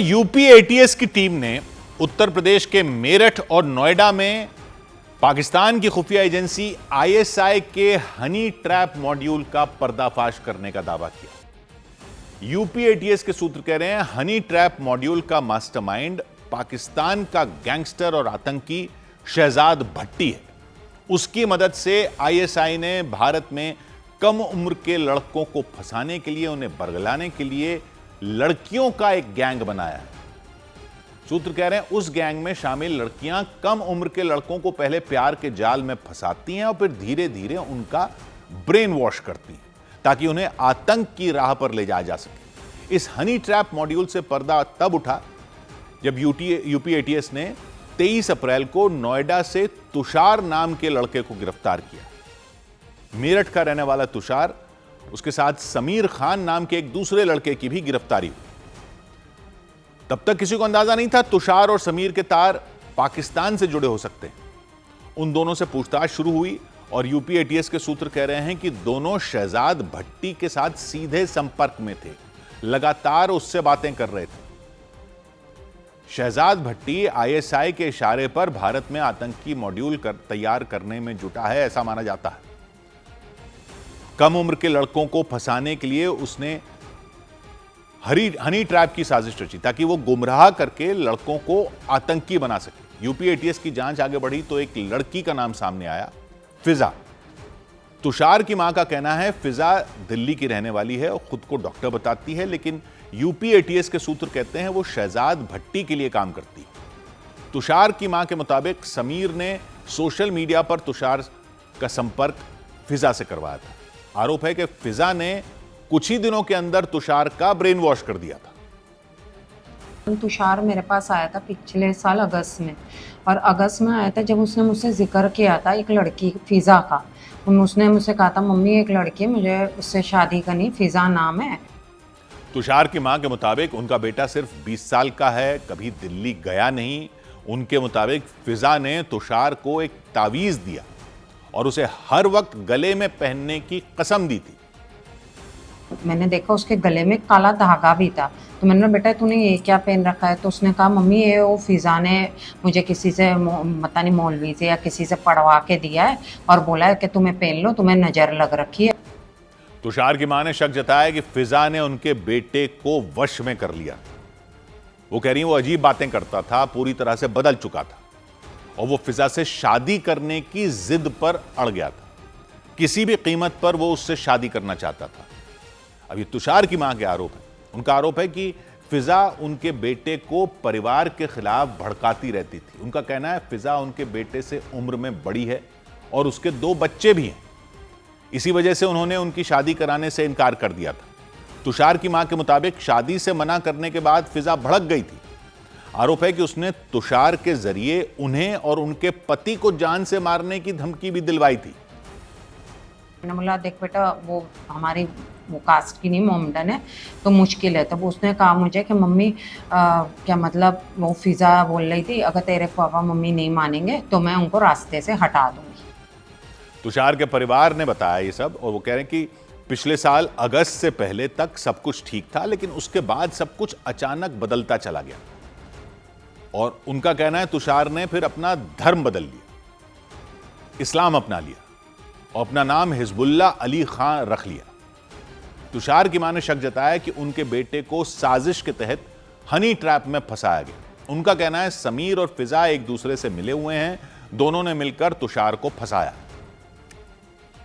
UP ATS की team ने उत्तर प्रदेश के मेरठ और नोएडा में पाकिस्तान की खुफिया एजेंसी आईएसआई के हनी ट्रैप मॉड्यूल का पर्दाफाश करने का दावा किया। यूपी एटीएस के सूत्र कह रहे हैं हनी ट्रैप मॉड्यूल का मास्टरमाइंड पाकिस्तान का गैंगस्टर और आतंकी शहजाद भट्टी है। उसकी मदद से आईएसआई ने भारत में कम उम्र के लड़कों को फंसाने के लिए, उन्हें बरगलाने के लिए लड़कियों का एक गैंग बनाया है। सूत्र कह रहे हैं उस गैंग में शामिल लड़कियां कम उम्र के लड़कों को पहले प्यार के जाल में फंसाती हैं और फिर धीरे धीरे उनका ब्रेन वॉश करती हैं ताकि उन्हें आतंक की राह पर ले जाया जा सके। इस हनी ट्रैप मॉड्यूल से पर्दा तब उठा जब यूपी एटीएस ने 23 अप्रैल को नोएडा से तुषार नाम के लड़के को गिरफ्तार किया। मेरठ का रहने वाला तुषार, उसके साथ समीर खान नाम के एक दूसरे लड़के की भी गिरफ्तारी हुई। तब तक किसी को अंदाजा नहीं था तुषार और समीर के तार पाकिस्तान से जुड़े हो सकते हैं। उन दोनों से पूछताछ शुरू हुई और यूपी एटीएस के सूत्र कह रहे हैं कि दोनों शहजाद भट्टी के साथ सीधे संपर्क में थे, लगातार उससे बातें कर रहे थे। शहजाद भट्टी आईएसआई के इशारे पर भारत में आतंकी मॉड्यूल तैयार करने में जुटा है, ऐसा माना जाता है। कम उम्र के लड़कों को फंसाने के लिए उसने हनी ट्रैप की साजिश रची ताकि वो गुमराह करके लड़कों को आतंकी बना सके। यूपी एटीएस की जांच आगे बढ़ी तो एक लड़की का नाम सामने आया, फिजा। तुषार की मां का कहना है फिजा दिल्ली की रहने वाली है और खुद को डॉक्टर बताती है, लेकिन यूपी एटीएस के सूत्र कहते हैं वो शहजाद भट्टी के लिए काम करती है। तुषार की मां के मुताबिक समीर ने सोशल मीडिया पर तुषार का संपर्क फिजा से करवाया था। आरोप है कि फिजा ने कुछ ही दिनों के अंदर तुषार का ब्रेन वॉश कर दिया था। तुषार मेरे पास आया था पिछले साल अगस्त में, और अगस्त में आया था जब उसने मुझसे जिक्र किया था एक लड़की फिजा का। उसने मुझसे कहा था मम्मी एक लड़की है, मुझे उससे शादी करनी, फिजा नाम है। तुषार की मां के मुताबिक उनका बेटा सिर्फ 20 साल का है, कभी दिल्ली गया नहीं। उनके मुताबिक फिजा ने तुषार को एक तावीज दिया और उसे हर वक्त गले में पहनने की कसम दी थी। मैंने देखा उसके गले में काला धागा भी था, तो मैंने कहा बेटा तूने ये क्या पहन रखा है? तो उसने कहा मम्मी ये वो फिजा ने मुझे किसी से पता नहीं मौलवी से या किसी से पढ़वा के दिया है और बोला है कि तुम्हें पहन लो, तुम्हें नजर लग रखी है। तुषार की मां ने शक जताया कि फिजा ने उनके बेटे को वश में कर लिया। वो कह रही वो अजीब बातें करता था, पूरी तरह से बदल चुका था और वो फिजा से शादी करने की जिद पर अड़ गया था। किसी भी कीमत पर वो उससे शादी करना चाहता था। अभी तुषार की मां के आरोप है, उनका आरोप है कि फिजा उनके बेटे को परिवार के खिलाफ भड़काती रहती थी। उनका कहना है फिजा उनके बेटे से उम्र में बड़ी है और उसके 2 बच्चे भी हैं। इसी वजह से उन्होंने उनकी शादी कराने से इनकार कर दिया था। तुषार की मां के मुताबिक शादी से मना करने के बाद फिजा भड़क गई थी। आरोप है कि उसने तुषार के जरिए उन्हें और उनके पति को जान से मारने की धमकी भी दिलवाई थी। मैंने बोला देख बेटा वो हमारी वो कास्ट की नहीं मोमडन है तो मुश्किल है। तब उसने कहा मुझे कि मम्मी क्या मतलब वो फिजा बोल रही थी अगर तेरे पापा मम्मी नहीं मानेंगे तो मैं उनको रास्ते से हटा दूंगी। तुषार के परिवार ने बताया ये सब और वो कह रहे हैं कि पिछले साल अगस्त से पहले तक सब कुछ ठीक था, लेकिन उसके बाद सब कुछ अचानक बदलता चला गया और उनका कहना है तुषार ने फिर अपना धर्म बदल लिया, इस्लाम अपना लिया और अपना नाम हिजबुल्ला अली खान रख लिया। तुषार की मां ने शक जताया कि उनके बेटे को साजिश के तहत हनी ट्रैप में फंसाया गया। उनका कहना है समीर और फिजा एक दूसरे से मिले हुए हैं, दोनों ने मिलकर तुषार को फंसाया।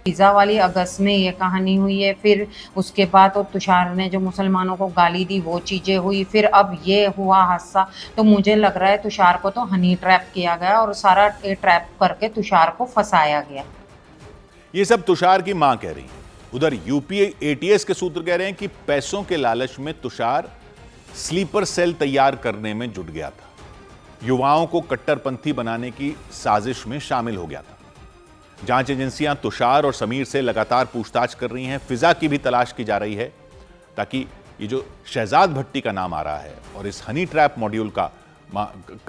फिजा वाली अगस्त में ये कहानी हुई है, फिर उसके बाद तो तुषार ने जो मुसलमानों को गाली दी वो चीज़ें हुई, फिर अब ये हुआ हादसा। तो मुझे लग रहा है तुषार को तो हनी ट्रैप किया गया और सारा ट्रैप करके तुषार को फंसाया गया। ये सब तुषार की मां कह रही है। उधर यूपी एटीएस के सूत्र कह रहे हैं कि पैसों के लालच में तुषार स्लीपर सेल तैयार करने में जुट गया था, युवाओं को कट्टरपंथी बनाने की साजिश में शामिल हो गया था। जांच एजेंसियां तुषार और समीर से लगातार पूछताछ कर रही हैं। फिजा की भी तलाश की जा रही है ताकि ये जो शहजाद भट्टी का नाम आ रहा है और इस हनी ट्रैप मॉड्यूल का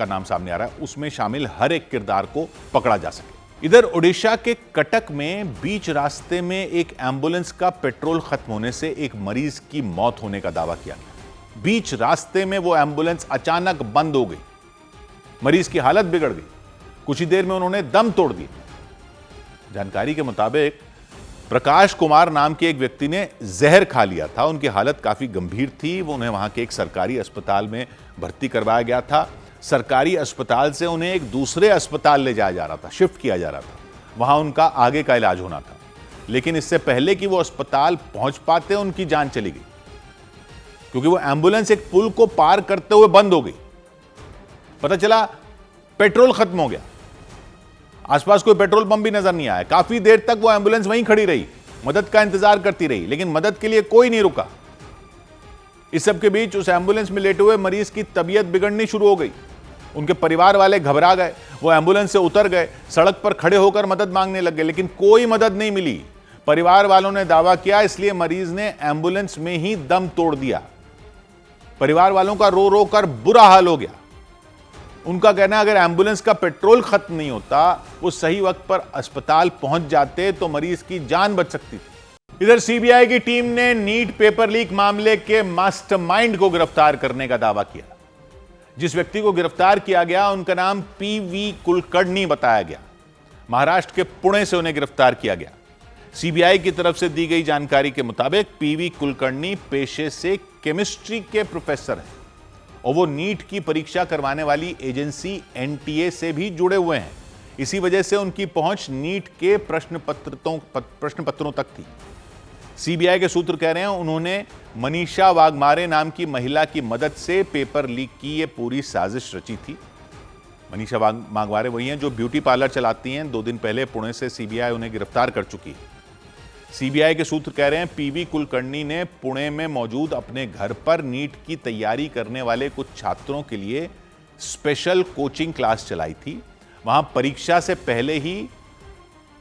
नाम सामने आ रहा है उसमें शामिल हर एक किरदार को पकड़ा जा सके। इधर ओडिशा के कटक में बीच रास्ते में एक एम्बुलेंस का पेट्रोल खत्म होने से एक मरीज की मौत होने का दावा किया गया। बीच रास्ते में वो एम्बुलेंस अचानक बंद हो गई। मरीज की हालत बिगड़ गई। कुछ ही देर में उन्होंने दम तोड़ दिया। जानकारी के मुताबिक प्रकाश कुमार नाम के एक व्यक्ति ने जहर खा लिया था। उनकी हालत काफी गंभीर थी। वो उन्हें वहां के एक सरकारी अस्पताल में भर्ती करवाया गया था। सरकारी अस्पताल से उन्हें एक दूसरे अस्पताल ले जाया जा रहा था, शिफ्ट किया जा रहा था। वहां उनका आगे का इलाज होना था, लेकिन इससे पहले कि वो अस्पताल पहुंच पाते उनकी जान चली गई, क्योंकि वो एम्बुलेंस एक पुल को पार करते हुए बंद हो गई। पता चला पेट्रोल खत्म हो गया। आसपास कोई पेट्रोल पंप भी नजर नहीं आया। काफी देर तक वो एम्बुलेंस वहीं खड़ी रही, मदद का इंतजार करती रही, लेकिन मदद के लिए कोई नहीं रुका। इस सब के बीच उस एम्बुलेंस में लेटे हुए मरीज की तबीयत बिगड़नी शुरू हो गई। उनके परिवार वाले घबरा गए। वो एम्बुलेंस से उतर गए, सड़क पर खड़े होकर मदद मांगने लग गए, लेकिन कोई मदद नहीं मिली। परिवार वालों ने दावा किया, इसलिए मरीज ने एम्बुलेंस में ही दम तोड़ दिया। परिवार वालों का रो रो कर बुरा हाल हो गया। उनका कहना है, अगर एम्बुलेंस का पेट्रोल खत्म नहीं होता, वो सही वक्त पर अस्पताल पहुंच जाते तो मरीज की जान बच सकती थी। इधर सीबीआई की टीम ने नीट पेपर लीक मामले के मास्टरमाइंड को गिरफ्तार करने का दावा किया। जिस व्यक्ति को गिरफ्तार किया गया उनका नाम पीवी कुलकर्णी बताया गया। महाराष्ट्र के पुणे से उन्हें गिरफ्तार किया गया। सीबीआई की तरफ से दी गई जानकारी के मुताबिक पीवी कुलकर्णी पेशे से केमिस्ट्री के प्रोफेसर हैं और वो नीट की परीक्षा करवाने वाली एजेंसी एनटीए से भी जुड़े हुए हैं। इसी वजह से उनकी पहुंच नीट के प्रश्न पत्रों तक थी। सीबीआई के सूत्र कह रहे हैं, उन्होंने मनीषा वाघमारे नाम की महिला की मदद से पेपर लीक की ये पूरी साजिश रची थी। मनीषा वाघमारे वही हैं जो ब्यूटी पार्लर चलाती हैं। 2 दिन पहले पुणे से सीबीआई उन्हें गिरफ्तार कर चुकी है। सीबीआई के सूत्र कह रहे हैं, पीवी कुलकर्णी ने पुणे में मौजूद अपने घर पर नीट की तैयारी करने वाले कुछ छात्रों के लिए स्पेशल कोचिंग क्लास चलाई थी। वहां परीक्षा से पहले ही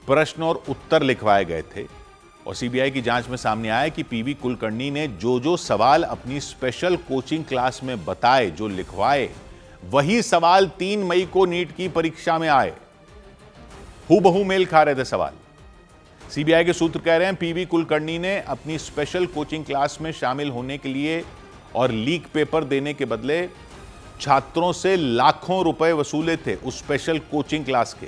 प्रश्न और उत्तर लिखवाए गए थे और सीबीआई की जांच में सामने आया कि पीवी कुलकर्णी ने जो सवाल अपनी स्पेशल कोचिंग क्लास में बताए, जो लिखवाए, वही सवाल 3 मई को नीट की परीक्षा में आए। हूबहू मेल खा रहे थे सवाल। सीबीआई के सूत्र कह रहे हैं, पीवी कुलकर्णी ने अपनी स्पेशल कोचिंग क्लास में शामिल होने के लिए और लीक पेपर देने के बदले छात्रों से लाखों रुपए वसूले थे उस स्पेशल कोचिंग क्लास के।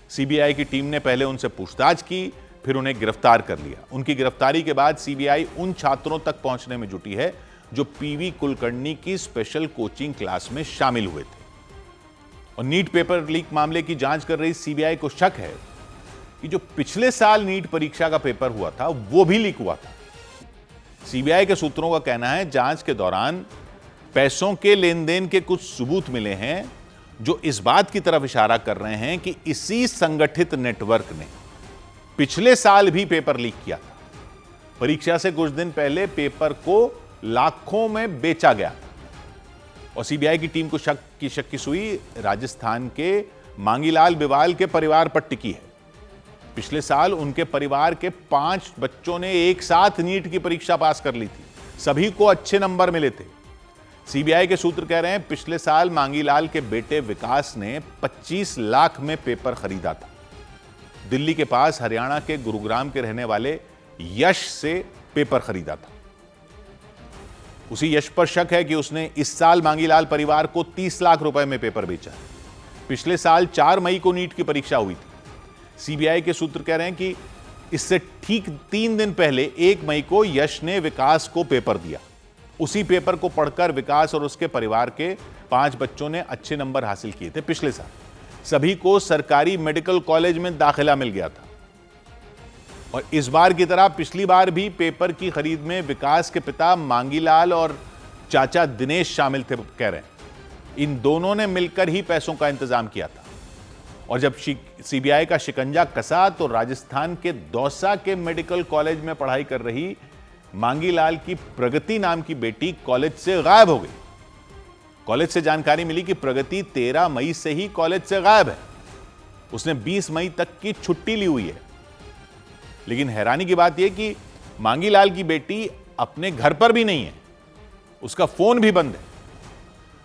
सीबीआई की टीम ने पहले उनसे पूछताछ की, फिर उन्हें गिरफ्तार कर लिया। उनकी गिरफ्तारी के बाद सीबीआई उन छात्रों तक पहुंचने में जुटी है जो पीवी कुलकर्णी की स्पेशल कोचिंग क्लास में शामिल हुए थे। और नीट पेपर लीक मामले की जांच कर रही सीबीआई को शक है कि जो पिछले साल नीट परीक्षा का पेपर हुआ था वो भी लीक हुआ था। सीबीआई के सूत्रों का कहना है, जांच के दौरान पैसों के लेन देन के कुछ सबूत मिले हैं जो इस बात की तरफ इशारा कर रहे हैं कि इसी संगठित नेटवर्क ने पिछले साल भी पेपर लीक किया था। परीक्षा से कुछ दिन पहले पेपर को लाखों में बेचा गया था। और सीबीआई की टीम को शक की सुई राजस्थान के मांगीलाल बिवाल के परिवार पर टिकी है। पिछले साल उनके परिवार के 5 बच्चों ने एक साथ नीट की परीक्षा पास कर ली थी। सभी को अच्छे नंबर मिले थे। सीबीआई के सूत्र कह रहे हैं, पिछले साल मांगीलाल के बेटे विकास ने 25 लाख में पेपर खरीदा था। दिल्ली के पास हरियाणा के गुरुग्राम के रहने वाले यश से पेपर खरीदा था। उसी यश पर शक है कि उसने इस साल मांगीलाल परिवार को 30 लाख रुपए में पेपर बेचा है। पिछले साल 4 मई को नीट की परीक्षा हुई थी। सीबीआई के सूत्र कह रहे हैं कि इससे ठीक 3 दिन पहले 1 मई को यश ने विकास को पेपर दिया। उसी पेपर को पढ़कर विकास और उसके परिवार के 5 बच्चों ने अच्छे नंबर हासिल किए थे। पिछले साल सभी को सरकारी मेडिकल कॉलेज में दाखिला मिल गया था। और इस बार की तरह पिछली बार भी पेपर की खरीद में विकास के पिता मांगीलाल और चाचा दिनेश शामिल थे, कह रहे हैं। इन दोनों ने मिलकर ही पैसों का इंतजाम किया था। और जब सीबीआई का शिकंजा कसा तो राजस्थान के दौसा के मेडिकल कॉलेज में पढ़ाई कर रही मांगीलाल की प्रगति नाम की बेटी कॉलेज से गायब हो गई। कॉलेज से जानकारी मिली कि प्रगति 13 मई से ही कॉलेज से गायब है। उसने 20 मई तक की छुट्टी ली हुई है। लेकिन हैरानी की बात यह कि मांगीलाल की बेटी अपने घर पर भी नहीं है, उसका फोन भी बंद है।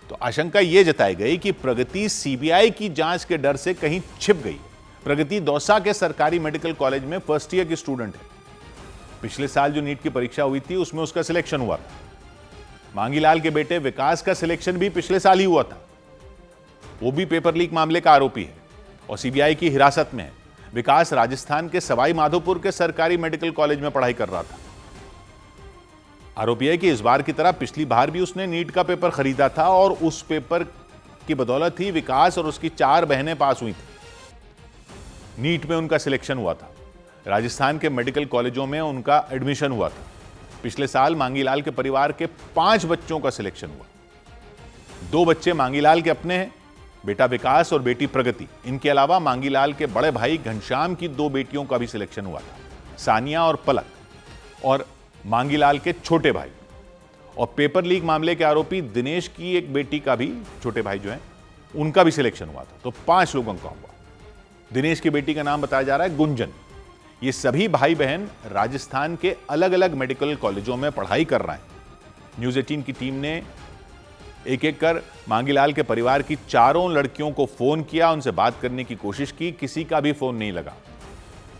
तो आशंका यह जताई गई कि प्रगति सीबीआई की जांच के डर से कहीं छिप गई। प्रगति दौसा के सरकारी मेडिकल कॉलेज में फर्स्ट ईयर की स्टूडेंट है। पिछले साल जो नीट की परीक्षा हुई थी उसमें उसका सिलेक्शन हुआ था। मांगीलाल के बेटे विकास का सिलेक्शन भी पिछले साल ही हुआ था। वो भी पेपर लीक मामले का आरोपी है और सीबीआई की हिरासत में है। विकास राजस्थान के सवाई माधोपुर के सरकारी मेडिकल कॉलेज में पढ़ाई कर रहा था। आरोपी है कि इस बार की तरह पिछली बार भी उसने नीट का पेपर खरीदा था और उस पेपर की बदौलत ही विकास और उसकी 4 बहनें पास हुई थी। नीट में उनका सिलेक्शन हुआ था। राजस्थान के मेडिकल कॉलेजों में उनका एडमिशन हुआ था। पिछले साल मांगीलाल के परिवार के 5 बच्चों का सिलेक्शन हुआ। 2 बच्चे मांगीलाल के अपने हैं, बेटा विकास और बेटी प्रगति। इनके अलावा मांगीलाल के बड़े भाई घनश्याम की 2 बेटियों का भी सिलेक्शन हुआ था, सानिया और पलक, और मांगीलाल के छोटे भाई। और पेपर लीक मामले के आरोपी दिनेश की एक बेटी का भी, छोटे भाई जो हैं, उनका भी सिलेक्शन हुआ था। तो 5 लोगों का हुआ। दिनेश की बेटी का नाम बताया जा रहा है गुंजन। ये सभी भाई बहन राजस्थान के अलग अलग मेडिकल कॉलेजों में पढ़ाई कर रहे हैं। न्यूज़ 18 की टीम ने एक एक कर मांगीलाल के परिवार की 4 लड़कियों को फोन किया, उनसे बात करने की कोशिश की। किसी का भी फोन नहीं लगा।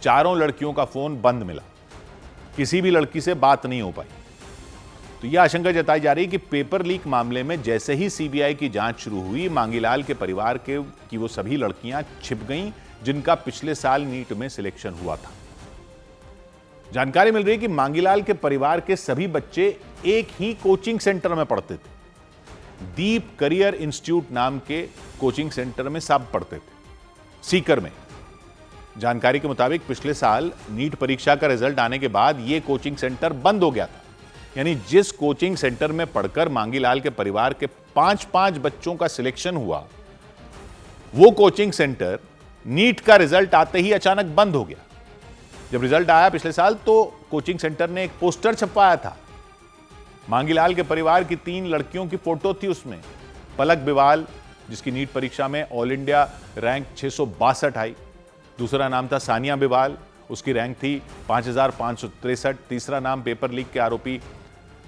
4 लड़कियों का फोन बंद मिला। किसी भी लड़की से बात नहीं हो पाई। तो यह आशंका जताई जा रही है कि पेपर लीक मामले में जैसे ही सीबीआई की जांच शुरू हुई, मांगीलाल के परिवार की वो सभी लड़कियां छिप गईं जिनका पिछले साल नीट में सिलेक्शन हुआ था। जानकारी मिल रही है कि मांगीलाल के परिवार के सभी बच्चे एक ही कोचिंग सेंटर में पढ़ते थे। दीप करियर इंस्टीट्यूट नाम के कोचिंग सेंटर में सब पढ़ते थे, सीकर में। जानकारी के मुताबिक पिछले साल नीट परीक्षा का रिजल्ट आने के बाद यह कोचिंग सेंटर बंद हो गया था। यानी जिस कोचिंग सेंटर में पढ़कर मांगीलाल के परिवार के 5 बच्चों का सिलेक्शन हुआ, वो कोचिंग सेंटर नीट का रिजल्ट आते ही अचानक बंद हो गया। जब रिजल्ट आया पिछले साल तो कोचिंग सेंटर ने एक पोस्टर छपवाया था। मांगीलाल के परिवार की 3 लड़कियों की फोटो थी उसमें। पलक बिवाल, जिसकी नीट परीक्षा में ऑल इंडिया रैंक 662 आई। दूसरा नाम था सानिया बिवाल, उसकी रैंक थी 5563। तीसरा नाम पेपर लीक के आरोपी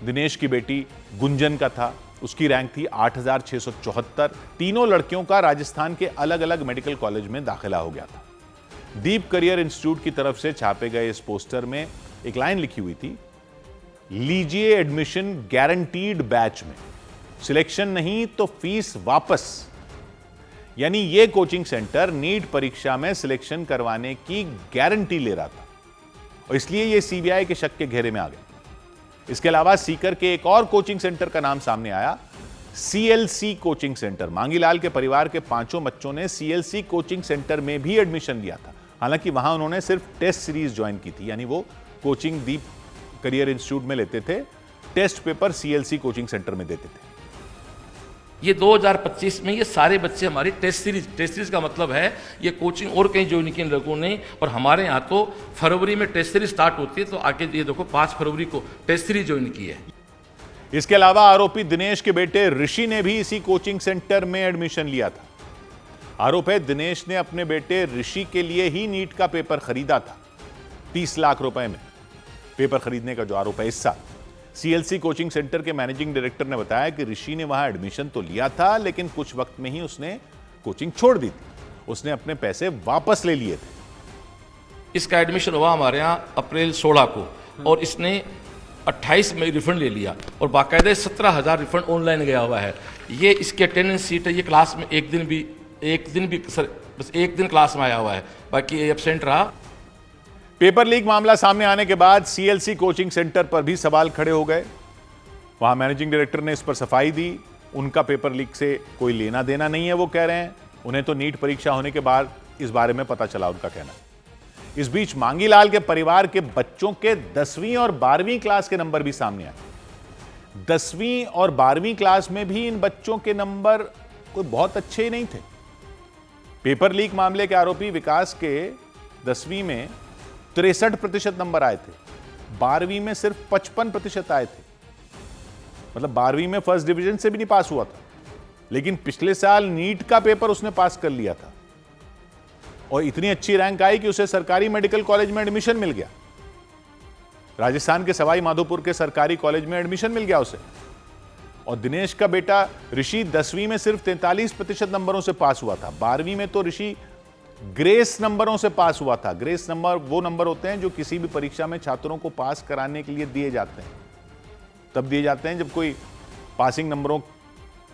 दिनेश की बेटी गुंजन का था, उसकी रैंक थी 8674। तीनों लड़कियों का राजस्थान के अलग अलग मेडिकल कॉलेज में दाखिला हो गया था। दीप करियर इंस्टीट्यूट की तरफ से छापे गए इस पोस्टर में एक लाइन लिखी हुई थी, लीजिए एडमिशन गारंटीड बैच में, सिलेक्शन नहीं तो फीस वापस। यानी यह कोचिंग सेंटर नीट परीक्षा में सिलेक्शन करवाने की गारंटी ले रहा था और इसलिए यह सीबीआई के शक के घेरे में आ गया। इसके अलावा सीकर के एक और कोचिंग सेंटर का नाम सामने आया, सीएलसी कोचिंग सेंटर। मांगीलाल के परिवार के 5 बच्चों ने सीएलसी कोचिंग सेंटर में भी एडमिशन लिया था। हालांकि वहां उन्होंने सिर्फ टेस्ट सीरीज ज्वाइन की थी, यानी वो कोचिंग दीप करियर इंस्टीट्यूट में लेते थे, test paper CLC coaching centre में देते थे। ये 2025 में ये सारे बच्चे हमारी टेस्ट सीरीज का मतलब है ये कोचिंग और कहीं ज्वाइन की इन लोगों ने, और हमारे यहाँ तो फरवरी में टेस्ट सीरीज स्टार्ट होती है, तो आगे ये देखो 5 फरवरी को टेस्ट सीरीज ज्वाइन की है। इसके अलावा आरोपी दिनेश के बेटे ऋषि ने भी इसी कोचिंग सेंटर में एडमिशन लिया था। आरोप है दिनेश ने अपने बेटे ऋषि के लिए ही नीट का पेपर खरीदा था, 30 लाख रुपए में पेपर खरीदने का जो आरोप है इस साल। सीएलसी कोचिंग सेंटर के मैनेजिंग डायरेक्टर ने बताया कि ऋषि ने वहां एडमिशन तो लिया था, लेकिन कुछ वक्त में ही उसने कोचिंग छोड़ दी थी। उसने अपने पैसे वापस ले लिए थे। इसका एडमिशन हुआ हमारे यहाँ अप्रैल 16 को और इसने 28 में रिफंड ले लिया और बाकायदे 17,000 रिफंड ऑनलाइन गया हुआ है। ये इसकी अटेंडेंस सीट है। ये क्लास में एक दिन भी सर बस एक दिन क्लास में आया हुआ है, बाकी ये एब्सेंट रहा। पेपर लीक मामला सामने आने के बाद सीएलसी कोचिंग सेंटर पर भी सवाल खड़े हो गए। वहां मैनेजिंग डायरेक्टर ने इस पर सफाई दी। उनका पेपर लीक से कोई लेना देना नहीं है, वो कह रहे हैं। उन्हें तो नीट परीक्षा होने के बाद इस बारे में पता चला, उनका कहना। इस बीच मांगीलाल के परिवार के बच्चों के 10वीं और 12वीं क्लास के नंबर भी सामने आए। 10वीं और 12वीं क्लास में भी इन बच्चों के नंबर कोई बहुत अच्छे ही नहीं थे। पेपर लीक मामले के आरोपी विकास के 10वीं में 63% नंबर आए थे, 12वीं में सिर्फ 55% आए थे। मतलब 12वीं में फर्स्ट डिवीजन से भी नहीं पास हुआ था, लेकिन पिछले साल नीट का पेपर उसने पास कर लिया था और इतनी अच्छी रैंक आई कि उसे सरकारी मेडिकल कॉलेज में एडमिशन मिल गया। राजस्थान के सवाई माधोपुर के सरकारी कॉलेज में एडमिशन मिल गया उसे। और दिनेश का बेटा ऋषि 10वीं में सिर्फ 43% नंबरों से पास हुआ था। 12वीं में तो ऋषि ग्रेस नंबरों से पास हुआ था। ग्रेस नंबर वो नंबर होते हैं जो किसी भी परीक्षा में छात्रों को पास कराने के लिए दिए जाते हैं। तब दिए जाते हैं जब कोई पासिंग नंबरों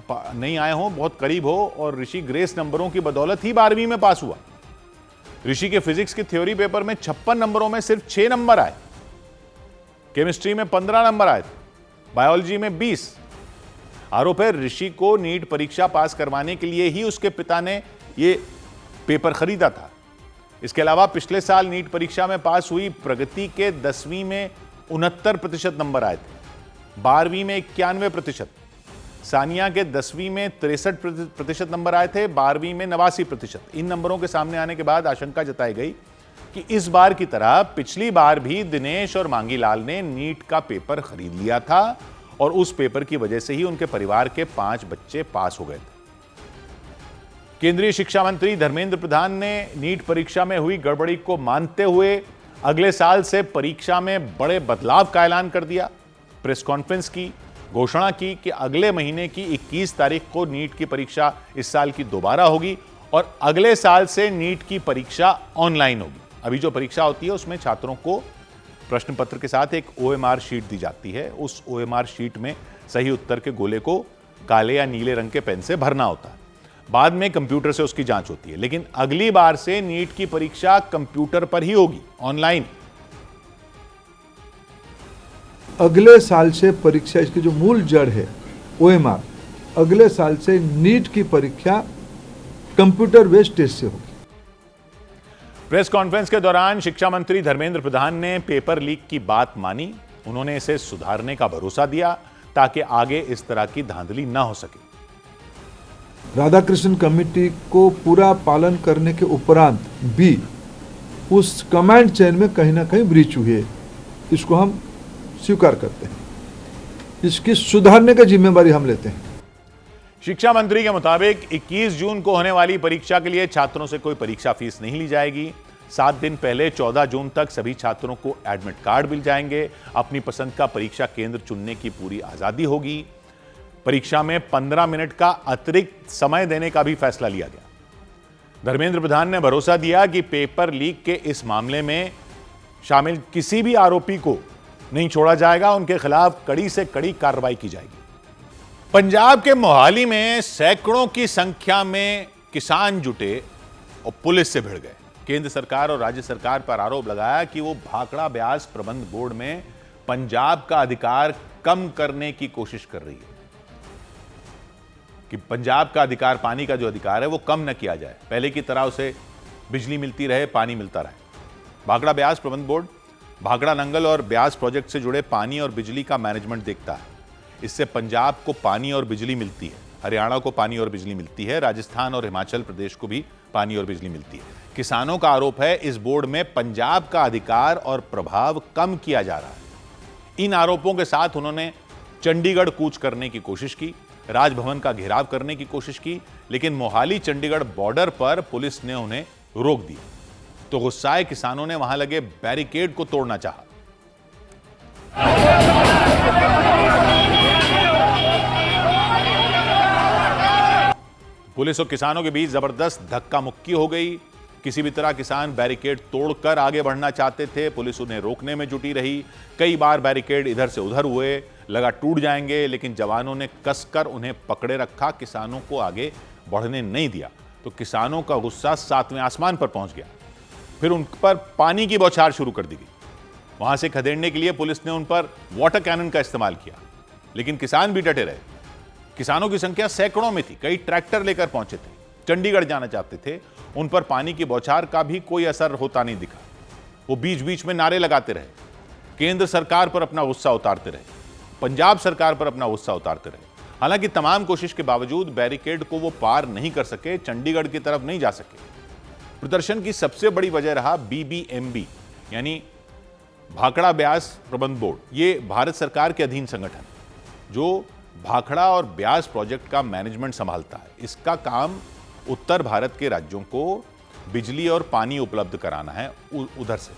नहीं आए हों, बहुत करीब हो, और ऋषि ग्रेस नंबरों की बदौलत ही 12वीं में पास हुआ। ऋषि के फिजिक्स के थ्योरी पेपर में 56 नंबरों में सिर्फ 6 नंबर आए, केमिस्ट्री में 15 नंबर आए थे, बायोलॉजी में 20। आरोप है ऋषि को नीट परीक्षा पास करवाने के लिए ही उसके पिता ने यह पेपर खरीदा था। इसके अलावा पिछले साल नीट परीक्षा में पास हुई प्रगति के 10वीं में 69% नंबर आए थे, 12वीं में 91%, सानिया के 10वीं में 63% नंबर आए थे, 12वीं में 89%। इन नंबरों के सामने आने के बाद आशंका जताई गई कि इस बार की तरह पिछली बार भी दिनेश और मांगीलाल ने नीट का पेपर खरीद लिया था और उस पेपर की वजह से ही उनके परिवार के 5 बच्चे पास हो गए थे। केंद्रीय शिक्षा मंत्री धर्मेंद्र प्रधान ने नीट परीक्षा में हुई गड़बड़ी को मानते हुए अगले साल से परीक्षा में बड़े बदलाव का ऐलान कर दिया। प्रेस कॉन्फ्रेंस की घोषणा की कि अगले महीने की 21 तारीख को नीट की परीक्षा इस साल की दोबारा होगी और अगले साल से नीट की परीक्षा ऑनलाइन होगी। अभी जो परीक्षा होती है उसमें छात्रों को प्रश्न पत्र के साथ एक OMR शीट दी जाती है। उस OMR शीट में सही उत्तर के गोले को काले या नीले रंग के पेन से भरना होता है। बाद में कंप्यूटर से उसकी जांच होती है, लेकिन अगली बार से नीट की परीक्षा कंप्यूटर पर ही होगी, ऑनलाइन। अगले साल से परीक्षा, इसकी जो मूल जड़ है OMR, अगले साल से नीट की परीक्षा कंप्यूटर बेस्ड टेस्ट से होगी। प्रेस कॉन्फ्रेंस के दौरान शिक्षा मंत्री धर्मेंद्र प्रधान ने पेपर लीक की बात मानी। उन्होंने इसे सुधारने का भरोसा दिया ताकि आगे इस तरह की धांधली ना हो सके। राधाकृष्णन कमेटी को पूरा पालन करने के उपरांत भी उस कमांड चेन में कहीं ना कहीं ब्रीच हुई है, इसको हम स्वीकार करते हैं। इसकी सुधारने की जिम्मेदारी हम लेते हैं। शिक्षा मंत्री के मुताबिक 21 जून को होने वाली परीक्षा के लिए छात्रों से कोई परीक्षा फीस नहीं ली जाएगी। 7 दिन पहले 14 जून तक सभी छात्रों को एडमिट कार्ड मिल जाएंगे। अपनी पसंद का परीक्षा केंद्र चुनने की पूरी आजादी होगी। परीक्षा में 15 मिनट का अतिरिक्त समय देने का भी फैसला लिया गया। धर्मेंद्र प्रधान ने भरोसा दिया कि पेपर लीक के इस मामले में शामिल किसी भी आरोपी को नहीं छोड़ा जाएगा, उनके खिलाफ कड़ी से कड़ी कार्रवाई की जाएगी। पंजाब के मोहाली में सैकड़ों की संख्या में किसान जुटे और पुलिस से भिड़ गए। केंद्र सरकार और राज्य सरकार पर आरोप लगाया कि वो भाखड़ा ब्यास प्रबंध बोर्ड में पंजाब का अधिकार कम करने की कोशिश कर रही है, कि पंजाब का अधिकार, पानी का जो अधिकार है वो कम न किया जाए, पहले की तरह उसे बिजली मिलती रहे, पानी मिलता रहे। भाखड़ा ब्यास प्रबंध बोर्ड भाखड़ा नंगल और ब्यास प्रोजेक्ट से जुड़े पानी और बिजली का मैनेजमेंट देखता है। इससे पंजाब को पानी और बिजली मिलती है, हरियाणा को पानी और बिजली मिलती है, राजस्थान और हिमाचल प्रदेश को भी पानी और बिजली मिलती है। किसानों का आरोप है इस बोर्ड में पंजाब का अधिकार और प्रभाव कम किया जा रहा है। इन आरोपों के साथ उन्होंने चंडीगढ़ कूच करने की कोशिश की, राजभवन का घेराव करने की कोशिश की, लेकिन मोहाली चंडीगढ़ बॉर्डर पर पुलिस ने उन्हें रोक दिया। तो गुस्साए किसानों ने वहां लगे बैरिकेड को तोड़ना चाहा। पुलिस और किसानों के बीच जबरदस्त धक्का मुक्की हो गई। किसी भी तरह किसान बैरिकेड तोड़कर आगे बढ़ना चाहते थे, पुलिस उन्हें रोकने में जुटी रही। कई बार बैरिकेड इधर से उधर हुए, लगा टूट जाएंगे, लेकिन जवानों ने कसकर उन्हें पकड़े रखा, किसानों को आगे बढ़ने नहीं दिया। तो किसानों का गुस्सा 7वें आसमान पर पहुंच गया। फिर उन पर पानी की बौछार शुरू कर दी गई। वहां से खदेड़ने के लिए पुलिस ने उन पर वाटर कैनन का इस्तेमाल किया, लेकिन किसान भी डटे रहे। किसानों की संख्या सैकड़ों में थी, कई ट्रैक्टर लेकर पहुंचे थे, चंडीगढ़ जाना चाहते थे। उन पर पानी की बौछार का भी कोई असर होता नहीं दिखा। वो बीच बीच में नारे लगाते रहे, केंद्र सरकार पर अपना गुस्सा उतारते रहे, पंजाब सरकार पर अपना गुस्सा उतारते रहे। हालांकि तमाम कोशिश के बावजूद बैरिकेड को वो पार नहीं कर सके, चंडीगढ़ की तरफ नहीं जा सके। प्रदर्शन की सबसे बड़ी वजह रहा BBMB यानी भाखड़ा ब्यास प्रबंध बोर्ड। ये भारत सरकार के अधीन संगठन जो भाखड़ा और ब्यास प्रोजेक्ट का मैनेजमेंट संभालता है। इसका काम उत्तर भारत के राज्यों को बिजली और पानी उपलब्ध कराना है। उधर से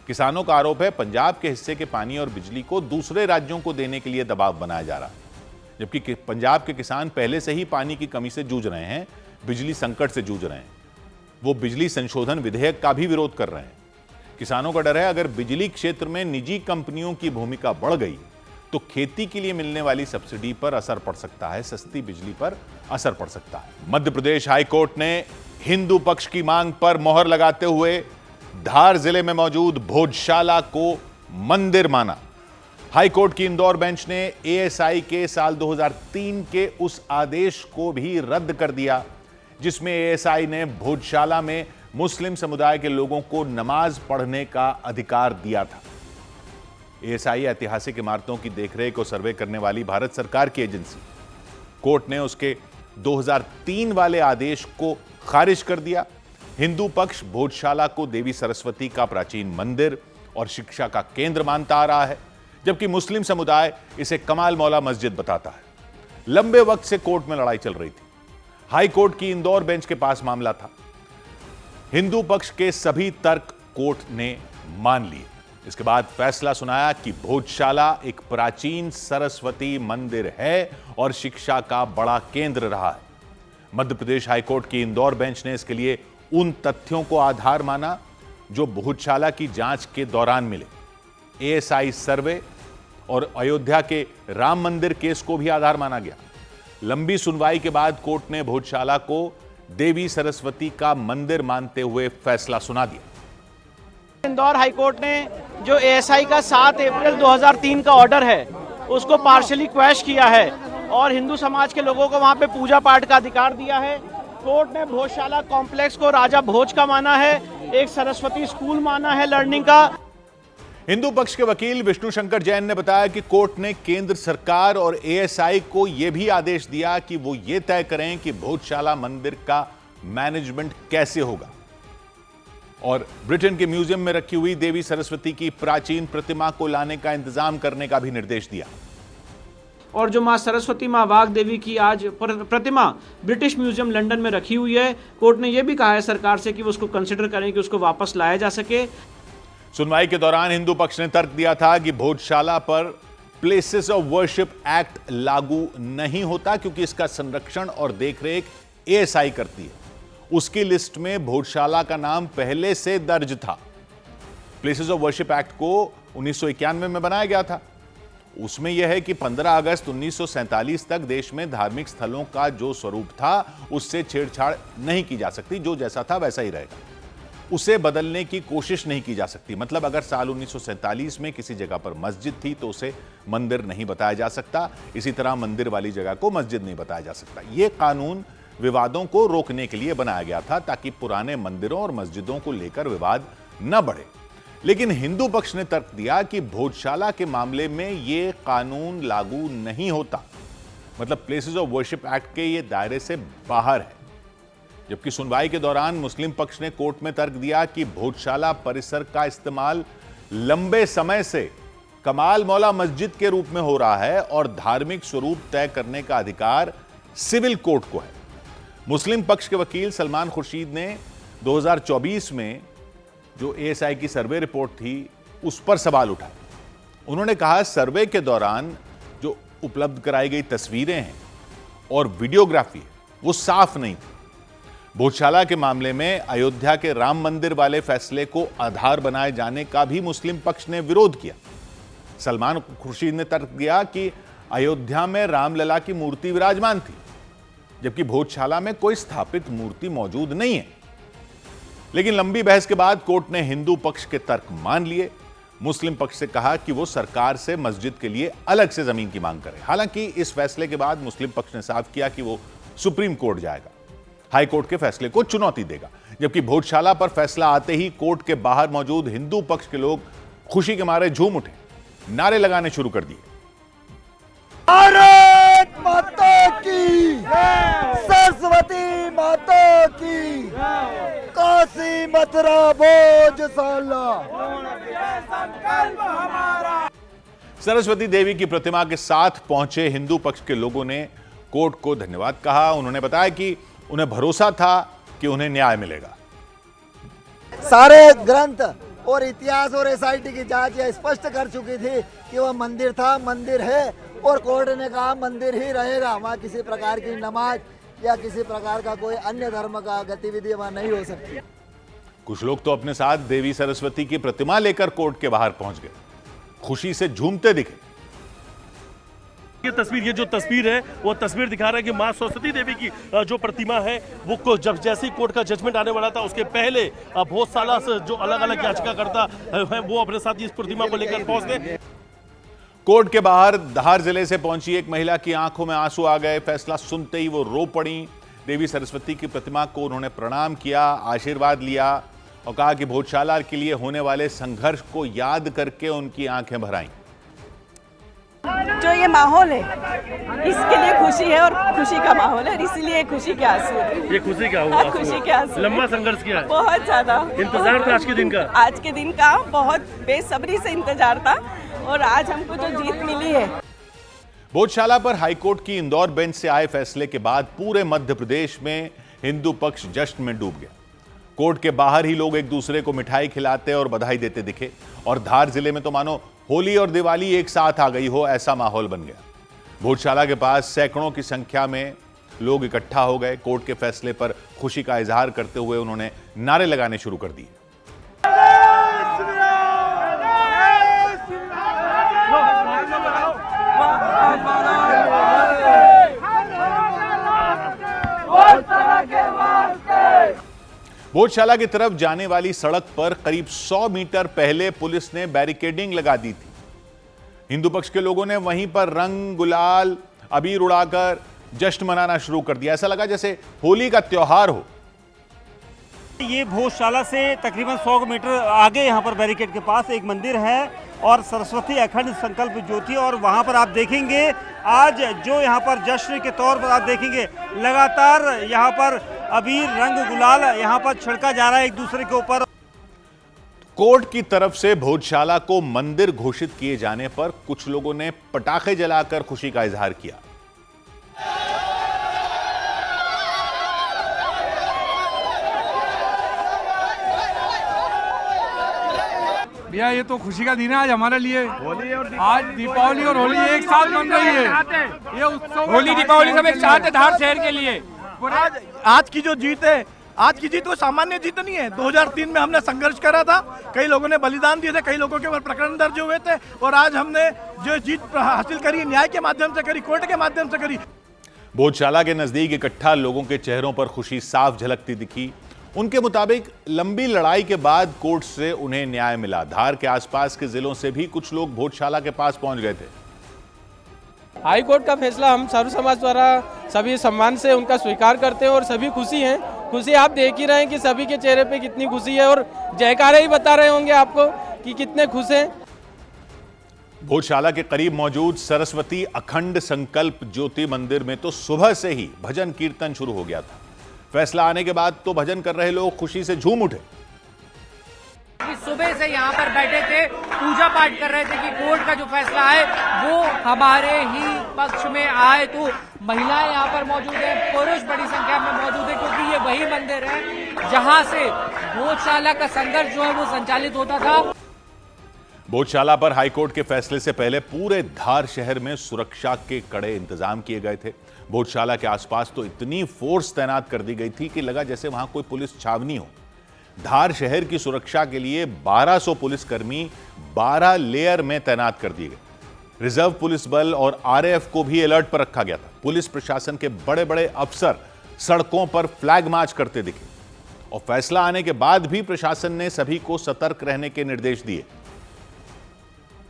किसानों का आरोप है पंजाब के हिस्से के पानी और बिजली को दूसरे राज्यों को देने के लिए दबाव बनाया जा रहा है, जबकि पंजाब के किसान पहले से ही पानी की कमी से जूझ रहे हैं, बिजली संकट से जूझ रहे हैं। वो बिजली संशोधन विधेयक का भी विरोध कर रहे हैं। किसानों का डर है अगर बिजली क्षेत्र में निजी कंपनियों की भूमिका बढ़ गई तो खेती के लिए मिलने वाली सब्सिडी पर असर पड़ सकता है, सस्ती बिजली पर असर पड़ सकता है। मध्य प्रदेश हाईकोर्ट ने हिंदू पक्ष की मांग पर मोहर लगाते हुए धार जिले में मौजूद भोजशाला को मंदिर माना। हाईकोर्ट की इंदौर बेंच ने एएसआई के साल 2003 के उस आदेश को भी रद्द कर दिया जिसमें एएसआई ने भोजशाला में मुस्लिम समुदाय के लोगों को नमाज पढ़ने का अधिकार दिया था। एएसआई ऐतिहासिक इमारतों की देखरेख और सर्वे करने वाली भारत सरकार की एजेंसी। कोर्ट ने उसके 2003 वाले आदेश को खारिज कर दिया। हिंदू पक्ष भोजशाला को देवी सरस्वती का प्राचीन मंदिर और शिक्षा का केंद्र मानता आ रहा है, जबकि मुस्लिम समुदाय इसे कमाल मौला मस्जिद बताता है। लंबे वक्त से कोर्ट में लड़ाई चल रही थी। हाई कोर्ट की इंदौर बेंच के पास मामला था। हिंदू पक्ष के सभी तर्क कोर्ट ने मान लिए। इसके बाद फैसला सुनाया कि भोजशाला एक प्राचीन सरस्वती मंदिर है और शिक्षा का बड़ा केंद्र रहा है। मध्य प्रदेश हाईकोर्ट की इंदौर बेंच ने इसके लिए उन तथ्यों को आधार माना जो भोजशाला की जांच के दौरान मिले। एएसआई सर्वे और अयोध्या के राम मंदिर केस को भी आधार माना गया। लंबी सुनवाई के बाद कोर्ट ने भोजशाला को देवी सरस्वती का मंदिर मानते हुए फैसला सुना दिया। इंदौर हाईकोर्ट ने जो एएसआई का 7 अप्रैल 2003 का ऑर्डर है उसको पार्शियली क्वैश किया है और हिंदू समाज के लोगों को वहां पे पूजा पाठ का अधिकार दिया है। कोर्ट ने भोजशाला कॉम्प्लेक्स को राजा भोज का माना है, एक सरस्वती स्कूल माना है लर्निंग का। हिंदू पक्ष के वकील विष्णु शंकर जैन ने बताया कि कोर्ट ने केंद्र सरकार और एएसआई को यह भी आदेश दिया कि वो ये तय करें कि भोजशाला मंदिर का मैनेजमेंट कैसे होगा और ब्रिटेन के म्यूजियम में रखी हुई देवी सरस्वती की प्राचीन प्रतिमा को लाने का इंतजाम करने का भी निर्देश दिया। और जो मां सरस्वती मां वाघ देवी की आज प्रतिमा ब्रिटिश म्यूजियम लंदन में रखी हुई है, कोर्ट ने यह भी कहा है सरकार से कि वो उसको कंसिडर करें कि उसको वापस लाया जा सके। सुनवाई के दौरान हिंदू पक्ष ने तर्क दिया था कि भोजशाला पर प्लेसेस ऑफ वर्शिप एक्ट लागू नहीं होता क्योंकि इसका संरक्षण और देखरेख एएसआई करती है। उसकी लिस्ट में भोजशाला का नाम पहले से दर्ज था। प्लेसेस ऑफ वर्शिप एक्ट को 1991 में बनाया गया था। उसमें यह है कि 15 अगस्त 1947 तक देश में धार्मिक स्थलों का जो स्वरूप था उससे छेड़छाड़ नहीं की जा सकती, जो जैसा था वैसा ही रहेगा। उसे बदलने की कोशिश नहीं की जा सकती। मतलब अगर साल 1947 में किसी जगह पर मस्जिद थी तो उसे मंदिर नहीं बताया जा सकता, इसी तरह मंदिर वाली जगह को मस्जिद नहीं बताया जा सकता। यह कानून विवादों को रोकने के लिए बनाया गया था ताकि पुराने मंदिरों और मस्जिदों को लेकर विवाद न बढ़े। लेकिन हिंदू पक्ष ने तर्क दिया कि भोजशाला के मामले में यह कानून लागू नहीं होता, मतलब प्लेसेस ऑफ वर्शिप एक्ट के ये दायरे से बाहर है। जबकि सुनवाई के दौरान मुस्लिम पक्ष ने कोर्ट में तर्क दिया कि भोजशाला परिसर का इस्तेमाल लंबे समय से कमाल मौला मस्जिद के रूप में हो रहा है और धार्मिक स्वरूप तय करने का अधिकार सिविल कोर्ट को है। मुस्लिम पक्ष के वकील सलमान खुर्शीद ने 2024 में जो एएसआई की सर्वे रिपोर्ट थी उस पर सवाल उठाए। उन्होंने कहा सर्वे के दौरान जो उपलब्ध कराई गई तस्वीरें हैं और वीडियोग्राफी है वो साफ नहीं थी। भोजशाला के मामले में अयोध्या के राम मंदिर वाले फैसले को आधार बनाए जाने का भी मुस्लिम पक्ष ने विरोध किया। सलमान खुर्शीद ने तर्क दिया कि अयोध्या में रामलला की मूर्ति विराजमान थी, जबकि भोजशाला में कोई स्थापित मूर्ति मौजूद नहीं है। लेकिन लंबी बहस के बाद कोर्ट ने हिंदू पक्ष के तर्क मान लिए। मुस्लिम पक्ष से कहा कि वो सरकार से मस्जिद के लिए अलग से जमीन की मांग करे। हालांकि इस फैसले के बाद मुस्लिम पक्ष ने साफ किया कि वो सुप्रीम कोर्ट जाएगा, हाई कोर्ट के फैसले को चुनौती देगा। जबकि भोजशाला पर फैसला आते ही कोर्ट के बाहर मौजूद हिंदू पक्ष के लोग खुशी के मारे झूम उठे, नारे लगाने शुरू कर दिए। भारत माता की, सरस्वती माता की, काशी मथुरा भोजशाला। सरस्वती देवी की प्रतिमा के साथ पहुंचे हिंदू पक्ष के लोगों ने कोर्ट को धन्यवाद कहा। उन्होंने बताया कि उन्हें भरोसा था कि उन्हें न्याय मिलेगा। सारे ग्रंथ और इतिहास और एसआईटी की जांच यह स्पष्ट कर चुकी थी कि वह मंदिर था, मंदिर है, और कोर्ट ने कहा मंदिर ही रहेगा। वहाँ किसी प्रकार की नमाज या किसी प्रकार का कोई अन्य धर्म का गतिविधि वहाँ नहीं हो सकती। कुछ लोग तो अपने साथ देवी सरस्वती की प्रतिमा लेकर कोर्ट के बाहर पहुंच गए, खुशी से झूमते दिखे। ये जो तस्वीर है वो तस्वीर दिखा रहा है कि मां सरस्वती देवी की जो प्रतिमा है वो जब जैसे ही कोर्ट का जजमेंट आने वाला था उसके पहले भोजशाला से जो अलग अलग याचिकाकर्ता है वो अपने साथ इस प्रतिमा को लेकर पहुंचते। कोर्ट के बाहर धार जिले से पहुंची एक महिला की आंखों में आंसू आ गए। फैसला सुनते ही वो रो पड़ी। देवी सरस्वती की प्रतिमा को उन्होंने प्रणाम किया, आशीर्वाद लिया और कहा कि भोजशाला के लिए होने वाले संघर्ष को याद करके उनकी आंखें भर आईं। जो ये माहौल है इसके लिए खुशी है और खुशी का माहौल है, इसीलिए खुशी के आंसू। ये खुशी क्या हुआ? खुशी के आंसू। लंबा संघर्ष किया है, बहुत ज्यादा इंतजार था आज के दिन का। आज के दिन का बहुत बेसब्री से इंतजार था और आज हमको जो जीत मिली है। भोजशाला पर हाईकोर्ट की इंदौर बेंच से आए फैसले के बाद पूरे मध्य प्रदेश में हिंदू पक्ष जश्न में डूब गया। कोर्ट के बाहर ही लोग एक दूसरे को मिठाई खिलाते और बधाई देते दिखे और धार जिले में तो मानो होली और दिवाली एक साथ आ गई हो, ऐसा माहौल बन गया। भोजशाला के पास सैकड़ों की संख्या में लोग इकट्ठा हो गए। कोर्ट के फैसले पर खुशी का इजहार करते हुए उन्होंने नारे लगाने शुरू कर दिए। भोजशाला की तरफ जाने वाली सड़क पर करीब 100 मीटर पहले पुलिस ने बैरिकेडिंग लगा दी थी। हिंदू पक्ष के लोगों ने वहीं पर रंग, गुलाल, अबीर उड़ाकर जश्न मनाना शुरू कर दिया। ऐसा लगा जैसे होली का त्योहार हो। ये भोजशाला से तकरीबन 100 मीटर आगे यहाँ पर बैरिकेड के पास एक मंदिर है और सरस्वती अखंड संकल्प ज्योति, और वहाँ पर आप देखेंगे आज जो यहाँ पर जश्न के तौर पर आप देखेंगे लगातार यहाँ पर अबीर, रंग, गुलाल यहाँ पर छिड़का जा रहा है एक दूसरे के ऊपर। कोर्ट की तरफ से भोजशाला को मंदिर घोषित किए जाने पर कुछ लोगों ने पटाखे जलाकर खुशी का इजहार किया। भैया ये तो खुशी का दिन है आज हमारे लिए। आज दीपावली और होली एक साथ बन रही है। ये उत्सव होली दीपावली सब एक साथ है धार शहर के लिए। आज की जो जीत है, आज की जीत वो सामान्य जीत नहीं है। 2003 में हमने संघर्ष करा था, कई लोगों ने बलिदान दिए थे, कई लोगों के ऊपर प्रकरण दर्ज हुए थे और आज हमने जो जीत हासिल करी न्याय के माध्यम से करी, कोर्ट के माध्यम से करी। भोजशाला के नजदीक इकट्ठा लोगों के चेहरों पर खुशी साफ झलकती दिखी। उनके मुताबिक लंबी लड़ाई के बाद कोर्ट से उन्हें न्याय मिला। धार के आसपास के जिलों से भी कुछ लोग भोजशाला के पास पहुंच गए थे। हाई कोर्ट का फैसला हम सर्व समाज द्वारा सभी सम्मान से उनका स्वीकार करते हैं और सभी खुशी हैं। खुशी आप देख ही रहे हैं कि सभी के चेहरे पे कितनी खुशी है और जयकारे ही बता रहे होंगे आपको कि कितने खुश हैं। भोजशाला के करीब मौजूद सरस्वती अखंड संकल्प ज्योति मंदिर में तो सुबह से ही भजन कीर्तन शुरू हो गया था। फैसला आने के बाद तो भजन कर रहे लोग खुशी से झूम उठे। सुबह से यहाँ पर बैठे थे, पूजा पाठ कर रहे थे कि कोर्ट का जो फैसला है वो हमारे ही पक्ष में आए। तो महिलाएं यहाँ पर मौजूद है, पुरुष बड़ी संख्या में मौजूद है क्योंकि ये वही मंदिर है जहाँ से भोजशाला का संघर्ष जो है वो संचालित होता था। भोजशाला पर हाईकोर्ट के फैसले से पहले पूरे धार शहर में सुरक्षा के कड़े इंतजाम किए गए थे। भोजशाला के आसपास तो इतनी फोर्स तैनात कर दी गई थी कि लगा जैसे वहां कोई पुलिस छावनी हो। धार शहर की सुरक्षा के लिए 1200 पुलिसकर्मी 12 लेयर में तैनात कर दिए गए। रिजर्व पुलिस बल और आरएएफ को भी अलर्ट पर रखा गया था। पुलिस प्रशासन के बड़े बड़े अफसर सड़कों पर फ्लैग मार्च करते दिखे और फैसला आने के बाद भी प्रशासन ने सभी को सतर्क रहने के निर्देश दिए।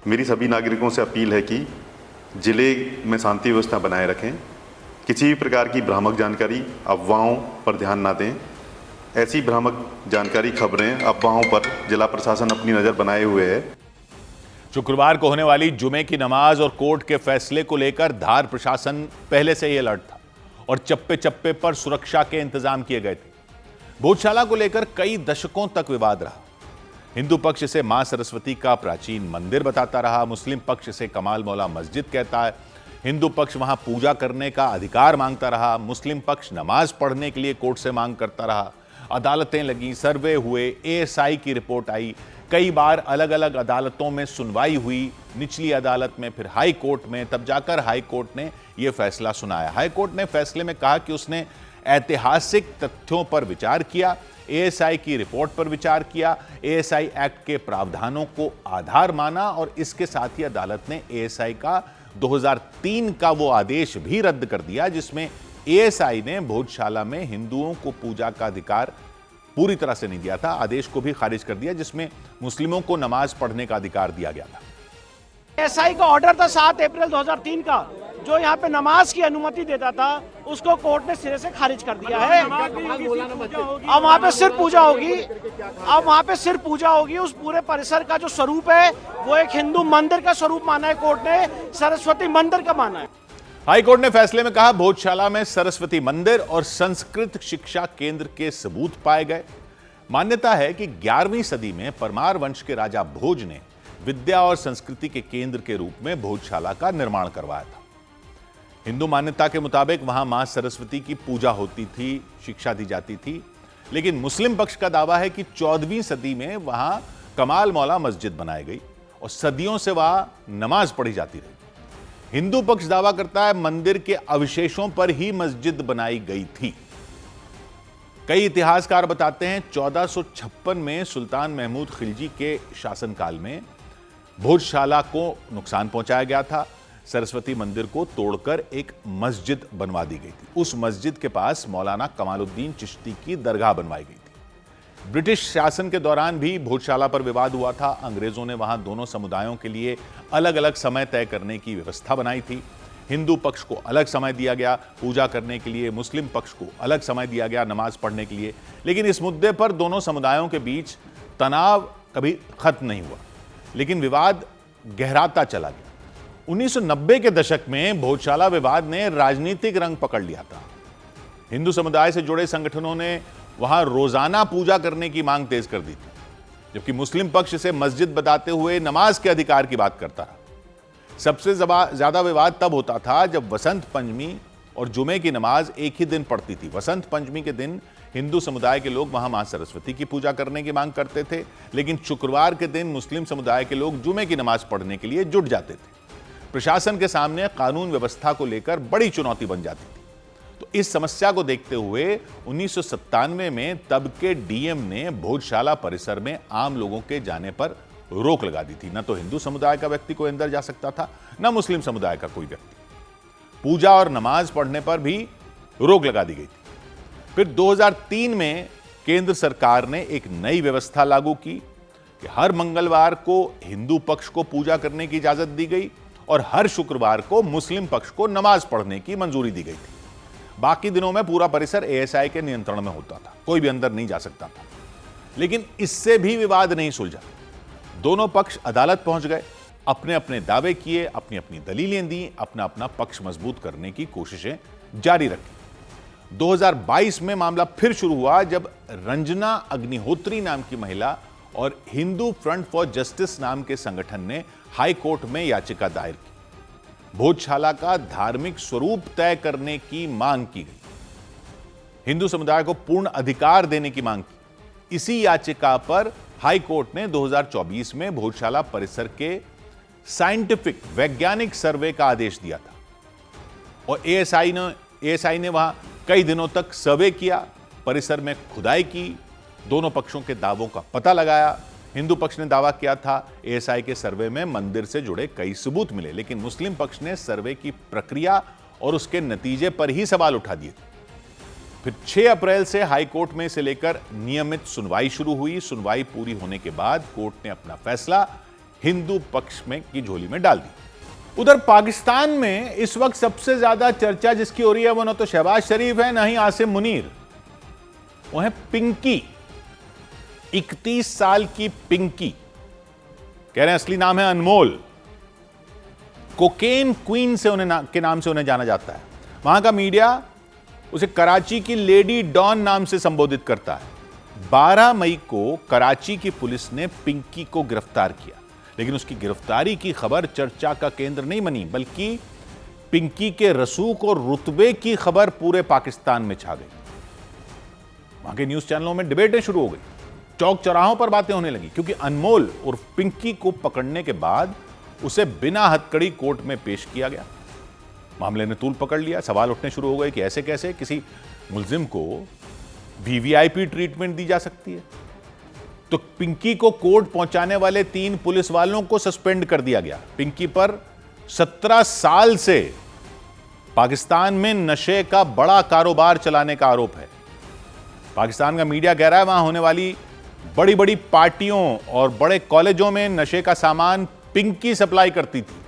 मेरी सभी नागरिकों से अपील है कि जिले में शांति व्यवस्था बनाए रखें। किसी भी प्रकार की भ्रामक जानकारी, अफवाहों पर ध्यान ना दें। ऐसी भ्रामक जानकारी, खबरें, अफवाहों पर जिला प्रशासन अपनी नज़र बनाए हुए है। शुक्रवार को होने वाली जुमे की नमाज और कोर्ट के फैसले को लेकर धार प्रशासन पहले से ही अलर्ट था और चप्पे चप्पे पर सुरक्षा के इंतजाम किए गए थे। भोजशाला को लेकर कई दशकों तक विवाद रहा। हिंदू पक्ष इसे मां सरस्वती का प्राचीन मंदिर बताता रहा, मुस्लिम पक्ष इसे कमाल मौला मस्जिद कहता है। हिंदू पक्ष वहां पूजा करने का अधिकार मांगता रहा, मुस्लिम पक्ष नमाज पढ़ने के लिए कोर्ट से मांग करता रहा। अदालतें लगी, सर्वे हुए, एएसआई की रिपोर्ट आई, कई बार अलग अलग अदालतों में सुनवाई हुई, निचली अदालत में, फिर हाई कोर्ट में, तब जाकर हाई कोर्ट ने यह फैसला सुनाया। हाई कोर्ट ने फैसले में कहा कि उसने ऐतिहासिक तथ्यों पर विचार किया, एएसआई की रिपोर्ट पर विचार किया, एएसआई एक्ट के प्रावधानों को आधार माना और इसके साथ ही अदालत ने एएसआई का 2003 का वो आदेश भी रद्द कर दिया जिसमें एएसआई ने भोजशाला में हिंदुओं को पूजा का अधिकार पूरी तरह से नहीं दिया था। आदेश को भी खारिज कर दिया जिसमें मुस्लिमों को नमाज पढ़ने का अधिकार दिया गया था। एएसआई का ऑर्डर था 7 अप्रैल 2003 का, जो यहाँ पे नमाज की अनुमति देता था, उसको कोर्ट ने सिरे से खारिज कर दिया है। अब वहाँ पे सिर्फ पूजा होगी, उस पूरे परिसर का जो स्वरूप है वो एक हिंदू मंदिर का स्वरूप माना है कोर्ट ने, सरस्वती मंदिर का माना है। हाई कोर्ट ने फैसले में कहा भोजशाला में सरस्वती मंदिर और संस्कृत शिक्षा केंद्र के सबूत पाए गए। मान्यता है कि 11वीं सदी में परमार वंश के राजा भोज ने विद्या और संस्कृति के केंद्र के रूप में भोजशाला का निर्माण करवाया था। हिंदू मान्यता के मुताबिक वहां मां सरस्वती की पूजा होती थी, शिक्षा दी जाती थी, लेकिन मुस्लिम पक्ष का दावा है कि 14वीं सदी में वहां कमाल मौला मस्जिद बनाई गई और सदियों से वहां नमाज पढ़ी जाती रही। हिंदू पक्ष दावा करता है मंदिर के अवशेषों पर ही मस्जिद बनाई गई थी। कई इतिहासकार बताते हैं 1456 में सुल्तान महमूद खिलजी के शासनकाल में भोजशाला को नुकसान पहुंचाया गया था। सरस्वती मंदिर को तोड़कर एक मस्जिद बनवा दी गई थी। उस मस्जिद के पास मौलाना कमालुद्दीन चिश्ती की दरगाह बनवाई गई थी। ब्रिटिश शासन के दौरान भी भोजशाला पर विवाद हुआ था। अंग्रेजों ने वहां दोनों समुदायों के लिए अलग अलग समय तय करने की व्यवस्था बनाई थी। हिंदू पक्ष को अलग समय दिया गया पूजा करने के लिए, मुस्लिम पक्ष को अलग समय दिया गया नमाज पढ़ने के लिए, लेकिन इस मुद्दे पर दोनों समुदायों के बीच तनाव कभी खत्म नहीं हुआ, लेकिन विवाद गहराता चला गया। 1990 के दशक में भोजशाला विवाद ने राजनीतिक रंग पकड़ लिया था। हिंदू समुदाय से जुड़े संगठनों ने वहां रोजाना पूजा करने की मांग तेज कर दी थी, जबकि मुस्लिम पक्ष इसे मस्जिद बताते हुए नमाज के अधिकार की बात करता रहा। सबसे ज्यादा विवाद तब होता था जब वसंत पंचमी और जुमे की नमाज एक ही दिन पड़ती थी। वसंत पंचमी के दिन हिंदू समुदाय के लोग वहां मां सरस्वती की पूजा करने की मांग करते थे, लेकिन शुक्रवार के दिन मुस्लिम समुदाय के लोग जुमे की नमाज पढ़ने के लिए जुट जाते थे। प्रशासन के सामने कानून व्यवस्था को लेकर बड़ी चुनौती बन जाती थी। तो इस समस्या को देखते हुए 1997 में तब के डीएम ने भोजशाला परिसर में आम लोगों के जाने पर रोक लगा दी थी। न तो हिंदू समुदाय का व्यक्ति कोई अंदर जा सकता था, न मुस्लिम समुदाय का कोई व्यक्ति। पूजा और नमाज पढ़ने पर भी रोक लगा दी गई थी। फिर 2003 में केंद्र सरकार ने एक नई व्यवस्था लागू की कि हर मंगलवार को हिंदू पक्ष को पूजा करने की इजाजत दी गई और हर शुक्रवार को मुस्लिम पक्ष को नमाज पढ़ने की मंजूरी दी गई थी। बाकी दिनों में पूरा परिसर एएसआई के नियंत्रण में होता था, कोई भी अंदर नहीं जा सकता था। लेकिन इससे भी विवाद नहीं सुलझा। दोनों पक्ष अदालत पहुंच गए, अपने अपने दावे किए, अपनी अपनी दलीलें दी, अपना अपना पक्ष मजबूत करने की कोशिशें जारी रखी। 2022 में मामला फिर शुरू हुआ जब रंजना अग्निहोत्री नाम की महिला और हिंदू फ्रंट फॉर जस्टिस नाम के संगठन ने हाई कोर्ट में याचिका दायर की। भोजशाला का धार्मिक स्वरूप तय करने की मांग की गई, हिंदू समुदाय को पूर्ण अधिकार देने की मांग की। इसी याचिका पर हाई कोर्ट ने 2024 में भोजशाला परिसर के साइंटिफिक वैज्ञानिक सर्वे का आदेश दिया था और एएसआई ने वहां कई दिनों तक सर्वे किया, परिसर में खुदाई की, दोनों पक्षों के दावों का पता लगाया। हिंदू पक्ष ने दावा किया था एएसआई के सर्वे में मंदिर से जुड़े कई सबूत मिले, लेकिन मुस्लिम पक्ष ने सर्वे की प्रक्रिया और उसके नतीजे पर ही सवाल उठा दिए थे। फिर 6 अप्रैल से हाई कोर्ट में इसे लेकर नियमित सुनवाई शुरू हुई। सुनवाई पूरी होने के बाद कोर्ट ने अपना फैसला हिंदू पक्ष में की झोली में डाल दी। उधर पाकिस्तान में इस वक्त सबसे ज्यादा चर्चा जिसकी हो रही है वो न तो शहबाज शरीफ है, न ही आसिम मुनीर, वो है पिंकी। 31 साल की पिंकी, कह रहे हैं असली नाम है अनमोल, कोकेन क्वीन से के नाम से उन्हें जाना जाता है। वहां का मीडिया उसे कराची की लेडी डॉन नाम से संबोधित करता है। 12 मई को कराची की पुलिस ने पिंकी को गिरफ्तार किया, लेकिन उसकी गिरफ्तारी की खबर चर्चा का केंद्र नहीं बनी, बल्कि पिंकी के रसूख और रुतबे की खबर पूरे पाकिस्तान में छा गई। वहां के न्यूज चैनलों में डिबेटें शुरू हो गई, चौक चौराहों पर बातें होने लगी, क्योंकि अनमोल और पिंकी को पकड़ने के बाद उसे बिना हथकड़ी कोर्ट में पेश किया गया। मामले ने तूल पकड़ लिया, सवाल उठने शुरू हो गए कि ऐसे कैसे किसी मुलजिम को वीवीआईपी ट्रीटमेंट दी जा सकती है। तो पिंकी को कोर्ट पहुंचाने वाले 3 पुलिस वालों को सस्पेंड कर दिया गया। पिंकी पर 17 साल से पाकिस्तान में नशे का बड़ा कारोबार चलाने का आरोप है। पाकिस्तान का मीडिया कह रहा है वहां होने वाली बड़ी बड़ी पार्टियों और बड़े कॉलेजों में नशे का सामान पिंकी सप्लाई करती थी।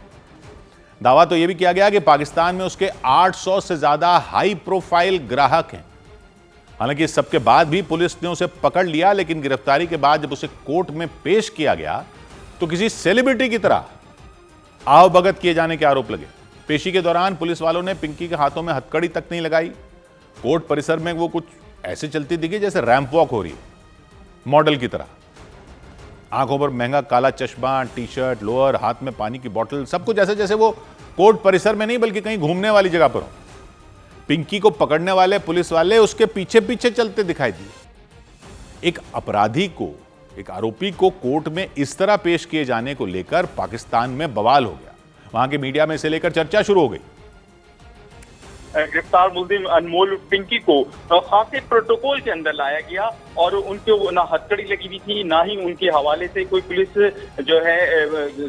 दावा तो यह भी किया गया कि पाकिस्तान में उसके 800 से ज्यादा हाई प्रोफाइल ग्राहक हैं। हालांकि इस सबके बाद भी पुलिस ने उसे पकड़ लिया, लेकिन गिरफ्तारी के बाद जब उसे कोर्ट में पेश किया गया तो किसी सेलिब्रिटी की तरह आवभगत किए जाने के आरोप लगे। पेशी के दौरान पुलिस वालों ने पिंकी के हाथों में हथकड़ी तक नहीं लगाई। कोर्ट परिसर में वो कुछ ऐसे चलती दिखी जैसे रैंप वॉक हो रही है, मॉडल की तरह। आंखों पर महंगा काला चश्मा, टी शर्ट, लोअर, हाथ में पानी की बोतल, सब कुछ ऐसे जैसे वो कोर्ट परिसर में नहीं बल्कि कहीं घूमने वाली जगह पर हो। पिंकी को पकड़ने वाले पुलिस वाले उसके पीछे पीछे चलते दिखाई दिए। एक अपराधी को, एक आरोपी को कोर्ट में इस तरह पेश किए जाने को लेकर पाकिस्तान में बवाल हो गया। वहां के मीडिया में इसे लेकर चर्चा शुरू हो गई। गिरफ्तार मुलजिम अनमोल पिंकी को खासे प्रोटोकॉल के अंदर लाया गया और उनको ना हथकड़ी लगी हुई थी, ना ही उनके हवाले से कोई पुलिस जो है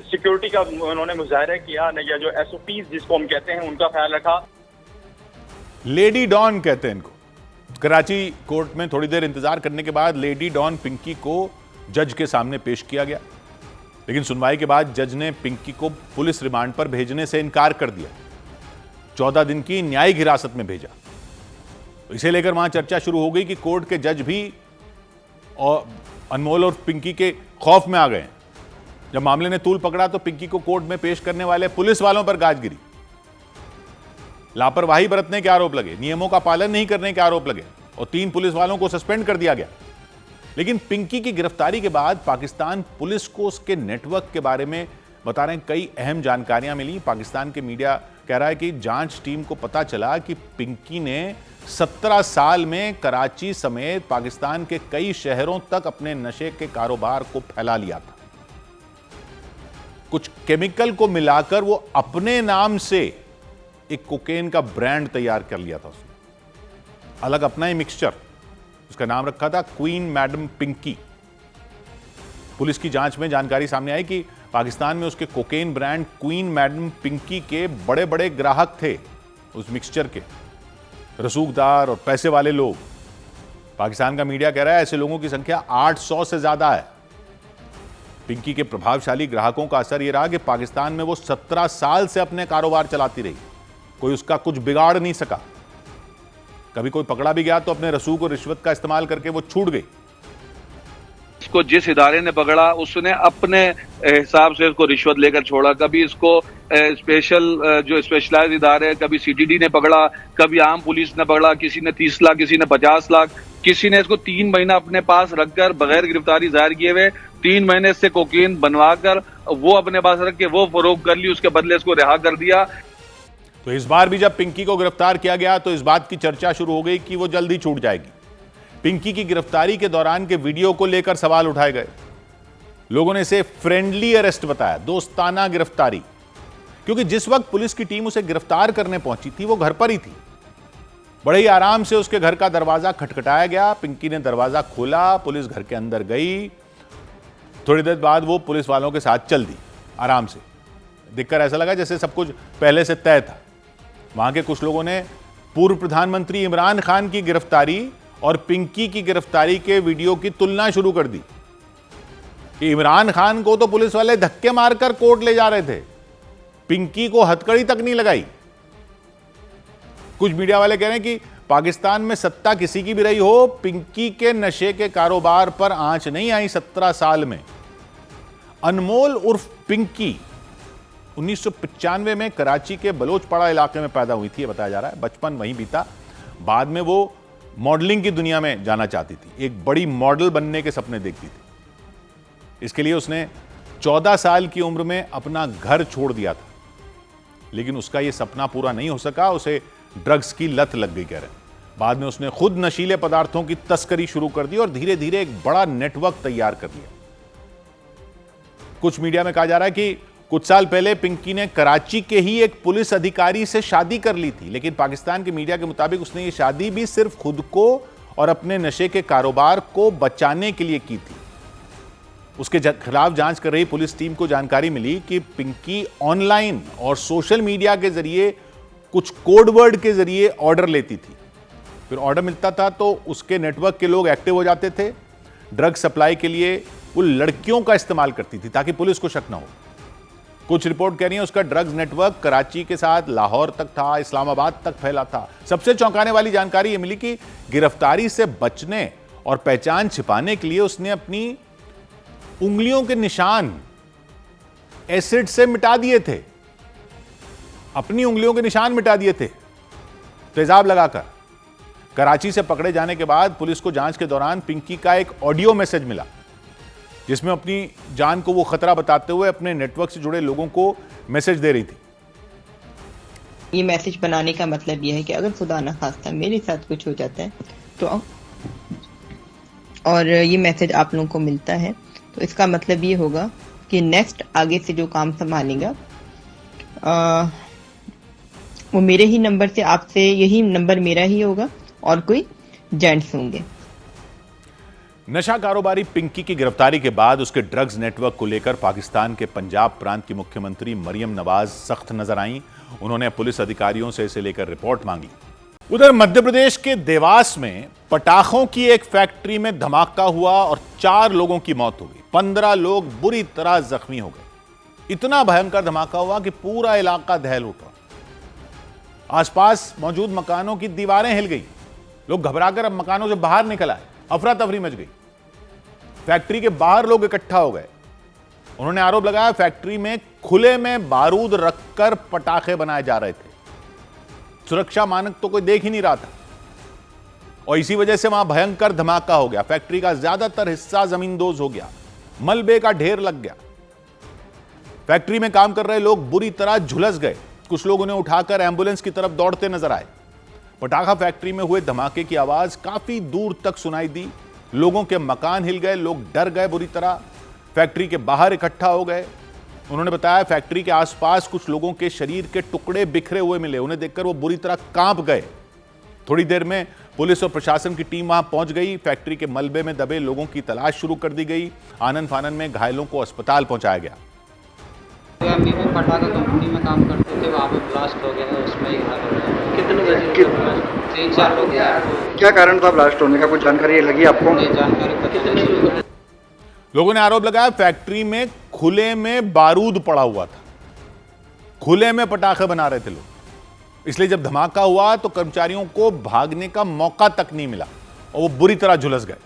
सिक्योरिटी का उन्होंने मुजाहरा किया, न या जो एसओपीज जिसको हम कहते हैं उनका ख्याल रखा। लेडी डॉन कहते हैं इनको। कराची कोर्ट में थोड़ी देर इंतजार करने के बाद लेडी डॉन पिंकी को जज के सामने पेश किया गया, लेकिन सुनवाई के बाद जज ने पिंकी को पुलिस रिमांड पर भेजने से इनकार कर दिया। 14 दिन की न्यायिक हिरासत में भेजा। तो इसे लेकर वहां चर्चा शुरू हो गई कि कोर्ट के जज भी और अनमोल और पिंकी के खौफ में आ गए। जब मामले ने तूल पकड़ा तो पिंकी को कोर्ट में पेश करने वाले पुलिस वालों पर गाज गिरी। लापरवाही बरतने के आरोप लगे, नियमों का पालन नहीं करने के आरोप लगे और 3 पुलिस वालों को सस्पेंड कर दिया गया। लेकिन पिंकी की गिरफ्तारी के बाद पाकिस्तान पुलिस को उसके नेटवर्क के बारे में बता रहे हैं कई अहम जानकारियां मिली। पाकिस्तान के मीडिया कह रहा है कि जांच टीम को पता चला कि पिंकी ने 17 साल में कराची समेत पाकिस्तान के कई शहरों तक अपने नशे के कारोबार को फैला लिया था। कुछ केमिकल को मिलाकर वो अपने नाम से एक कोकेन का ब्रांड तैयार कर लिया था उसने। अलग अपना ही मिक्सचर, उसका नाम रखा था क्वीन मैडम पिंकी। पुलिस की जांच में जानकारी सामने आई कि पाकिस्तान में उसके cocaine brand queen madam Pinky के बड़े बड़े ग्राहक थे। उस मिक्सचर के रसूखदार और पैसे वाले लोग। पाकिस्तान का मीडिया कह रहा है ऐसे लोगों की संख्या 800 से ज्यादा है। पिंकी के प्रभावशाली ग्राहकों का असर यह रहा कि पाकिस्तान में वो 17 साल से अपने कारोबार चलाती रही, कोई उसका कुछ बिगाड़ नहीं सका। कभी कोई पकड़ा भी गया तो अपने रसूख और रिश्वत का इस्तेमाल करके वो छूट गई। इसको जिस इदारे ने पकड़ा उसने अपने हिसाब से इसको रिश्वत लेकर छोड़ा। कभी इसको स्पेशल जो स्पेशलाइज इदारे हैं, कभी सीटीडी ने पकड़ा, कभी आम पुलिस ने पकड़ा, किसी ने 30 लाख, किसी ने 50 लाख, किसी ने इसको 3 महीना अपने पास रखकर बगैर गिरफ्तारी जाहिर किए हुए 3 महीने से कोकीन बनवाकर वो अपने पास रख के वो फरोख्त कर ली, उसके बदले इसको रिहा कर दिया। तो इस बार भी जब पिंकी को गिरफ्तार किया गया तो इस बात की चर्चा शुरू हो गई कि वो जल्दी छूट जाएगी। पिंकी की गिरफ्तारी के दौरान के वीडियो को लेकर सवाल उठाए गए। लोगों ने इसे फ्रेंडली अरेस्ट बताया, दोस्ताना गिरफ्तारी, क्योंकि जिस वक्त पुलिस की टीम उसे गिरफ्तार करने पहुंची थी वो घर पर ही थी। बड़े ही आराम से उसके घर का दरवाजा खटखटाया गया। पिंकी ने दरवाजा खोला, पुलिस घर के अंदर गई। थोड़ी देर बाद वो पुलिस वालों के साथ चल दी आराम से। दिखकर ऐसा लगा जैसे सब कुछ पहले से तय था। वहां के कुछ लोगों ने पूर्व प्रधानमंत्री इमरान खान की गिरफ्तारी और पिंकी की गिरफ्तारी के वीडियो की तुलना शुरू कर दी कि इमरान खान को तो पुलिस वाले धक्के मारकर कोर्ट ले जा रहे थे, पिंकी को हथकड़ी तक नहीं लगाई। कुछ मीडिया वाले कह रहे हैं कि पाकिस्तान में सत्ता किसी की भी रही हो, पिंकी के नशे के कारोबार पर आंच नहीं आई 17 साल में। अनमोल उर्फ पिंकी 1995 में कराची के बलोचपाड़ा इलाके में पैदा हुई थी, बताया जा रहा है। बचपन वहीं बीता। बाद में वो मॉडलिंग की दुनिया में जाना चाहती थी, एक बड़ी मॉडल बनने के सपने देखती थी। इसके लिए उसने 14 साल की उम्र में अपना घर छोड़ दिया था, लेकिन उसका यह सपना पूरा नहीं हो सका। उसे ड्रग्स की लत लग गई, कह रहे हैं। बाद में उसने खुद नशीले पदार्थों की तस्करी शुरू कर दी और धीरे धीरे एक बड़ा नेटवर्क तैयार कर लिया। कुछ मीडिया में कहा जा रहा है कि कुछ साल पहले पिंकी ने कराची के ही एक पुलिस अधिकारी से शादी कर ली थी, लेकिन पाकिस्तान के मीडिया के मुताबिक उसने ये शादी भी सिर्फ खुद को और अपने नशे के कारोबार को बचाने के लिए की थी। उसके खिलाफ जांच कर रही पुलिस टीम को जानकारी मिली कि पिंकी ऑनलाइन और सोशल मीडिया के जरिए कुछ कोड वर्ड के जरिए ऑर्डर लेती थी। फिर ऑर्डर मिलता था तो उसके नेटवर्क के लोग एक्टिव हो जाते थे। ड्रग सप्लाई के लिए वो लड़कियों का इस्तेमाल करती थी ताकि पुलिस को शक न हो। कुछ रिपोर्ट कह रही है उसका ड्रग्स नेटवर्क कराची के साथ लाहौर तक था, इस्लामाबाद तक फैला था। सबसे चौंकाने वाली जानकारी यह मिली कि गिरफ्तारी से बचने और पहचान छिपाने के लिए उसने अपनी उंगलियों के निशान एसिड से मिटा दिए थे। अपनी उंगलियों के निशान मिटा दिए थे तेजाब लगाकर। कराची से पकड़े जाने के बाद पुलिस को जांच के दौरान पिंकी का एक ऑडियो मैसेज मिला जिसमें अपनी जान को वो खतरा बताते हुए अपने नेटवर्क से जुड़े लोगों को मैसेज दे रही थी। ये मैसेज बनाने का मतलब यह है कि अगर खुदा न खास्ता मेरे साथ कुछ हो जाता है तो, और ये मैसेज आप लोगों को मिलता है तो इसका मतलब ये होगा कि नेक्स्ट आगे से जो काम संभालेगा वो मेरे ही नंबर से, आपसे यही नंबर मेरा ही होगा और कोई जेंट्स होंगे। नशा कारोबारी पिंकी की गिरफ्तारी के बाद उसके ड्रग्स नेटवर्क को लेकर पाकिस्तान के पंजाब प्रांत की मुख्यमंत्री मरियम नवाज सख्त नजर आईं। उन्होंने पुलिस अधिकारियों से इसे लेकर रिपोर्ट मांगी। उधर मध्य प्रदेश के देवास में पटाखों की एक फैक्ट्री में धमाका हुआ और 4 लोगों की मौत हो गई। 15 लोग बुरी तरह जख्मी हो गए। इतना भयंकर धमाका हुआ कि पूरा इलाका दहल उठा। आसपास मौजूद मकानों की दीवारें हिल गई। लोग घबराकर अब मकानों से बाहर निकल आए। अफरा तफरी मच गई। फैक्ट्री के बाहर लोग इकट्ठा हो गए। उन्होंने आरोप लगाया फैक्ट्री में खुले में बारूद रखकर पटाखे बनाए जा रहे थे। सुरक्षा मानक तो कोई देख ही नहीं रहा था और इसी वजह से वहां भयंकर धमाका हो गया। फैक्ट्री का ज्यादातर हिस्सा जमींदोज हो गया। मलबे का ढेर लग गया। फैक्ट्री में काम कर रहे लोग बुरी तरह झुलस गए। कुछ लोग उन्हें उठाकर एम्बुलेंस की तरफ दौड़ते नजर आए। पटाखा फैक्ट्री में हुए धमाके की आवाज काफी दूर तक सुनाई दी। लोगों के मकान हिल गए। लोग डर गए बुरी तरह। फैक्ट्री के बाहर इकट्ठा हो गए। उन्होंने बताया फैक्ट्री के आसपास कुछ लोगों के शरीर के टुकड़े बिखरे हुए मिले। उन्हें देखकर वो बुरी तरह कांप गए। थोड़ी देर में पुलिस और प्रशासन की टीम वहां पहुंच गई। फैक्ट्री के मलबे में दबे लोगों की तलाश शुरू कर दी गई। आनन फानन में घायलों को अस्पताल पहुंचाया गया। हम भी पटाखा कंपनी में काम करते थे, वहाँ पे ब्लास्ट हो गया है, उसमें ही कितने बजे 3-4 लोग हैं। क्या कारण था ब्लास्ट होने का, कुछ जानकारी लगी आपको? ये जानकारी कितने लोगों ने आरोप लगाया फैक्ट्री में खुले में बारूद पड़ा हुआ था। खुले में पटाखे बना रहे थे लोग। इसलिए जब धमाका हुआ तो कर्मचारियों को भागने का मौका तक नहीं मिला और वो बुरी तरह झुलस गए।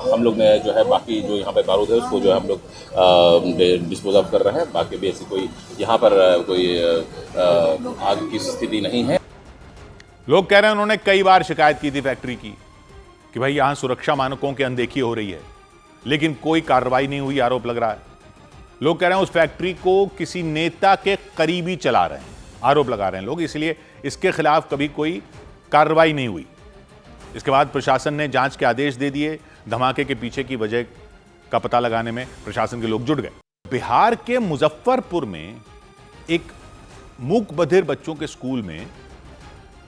हम लोग ने जो है बाकी जो यहाँ पे बारूद है उसको जो है हम लोग डिस्पोज ऑफ कर रहे हैं। बाकी भी ऐसी कोई यहाँ पर कोई आग की स्थिति नहीं है। लोग कह रहे हैं उन्होंने कई बार शिकायत की थी फैक्ट्री की कि भाई यहाँ सुरक्षा मानकों की अनदेखी हो रही है, लेकिन कोई कार्रवाई नहीं हुई। आरोप लग रहा है। लोग कह रहे हैं उस फैक्ट्री को किसी नेता के करीबी चला रहे हैं। आरोप लगा रहे हैं लोग, इसलिए इसके खिलाफ कभी कोई कार्रवाई नहीं हुई। इसके बाद प्रशासन ने जांच के आदेश दे दिए। धमाके के पीछे की वजह का पता लगाने में प्रशासन के लोग जुट गए। बिहार के मुजफ्फरपुर में एक मूक बधिर बच्चों के स्कूल में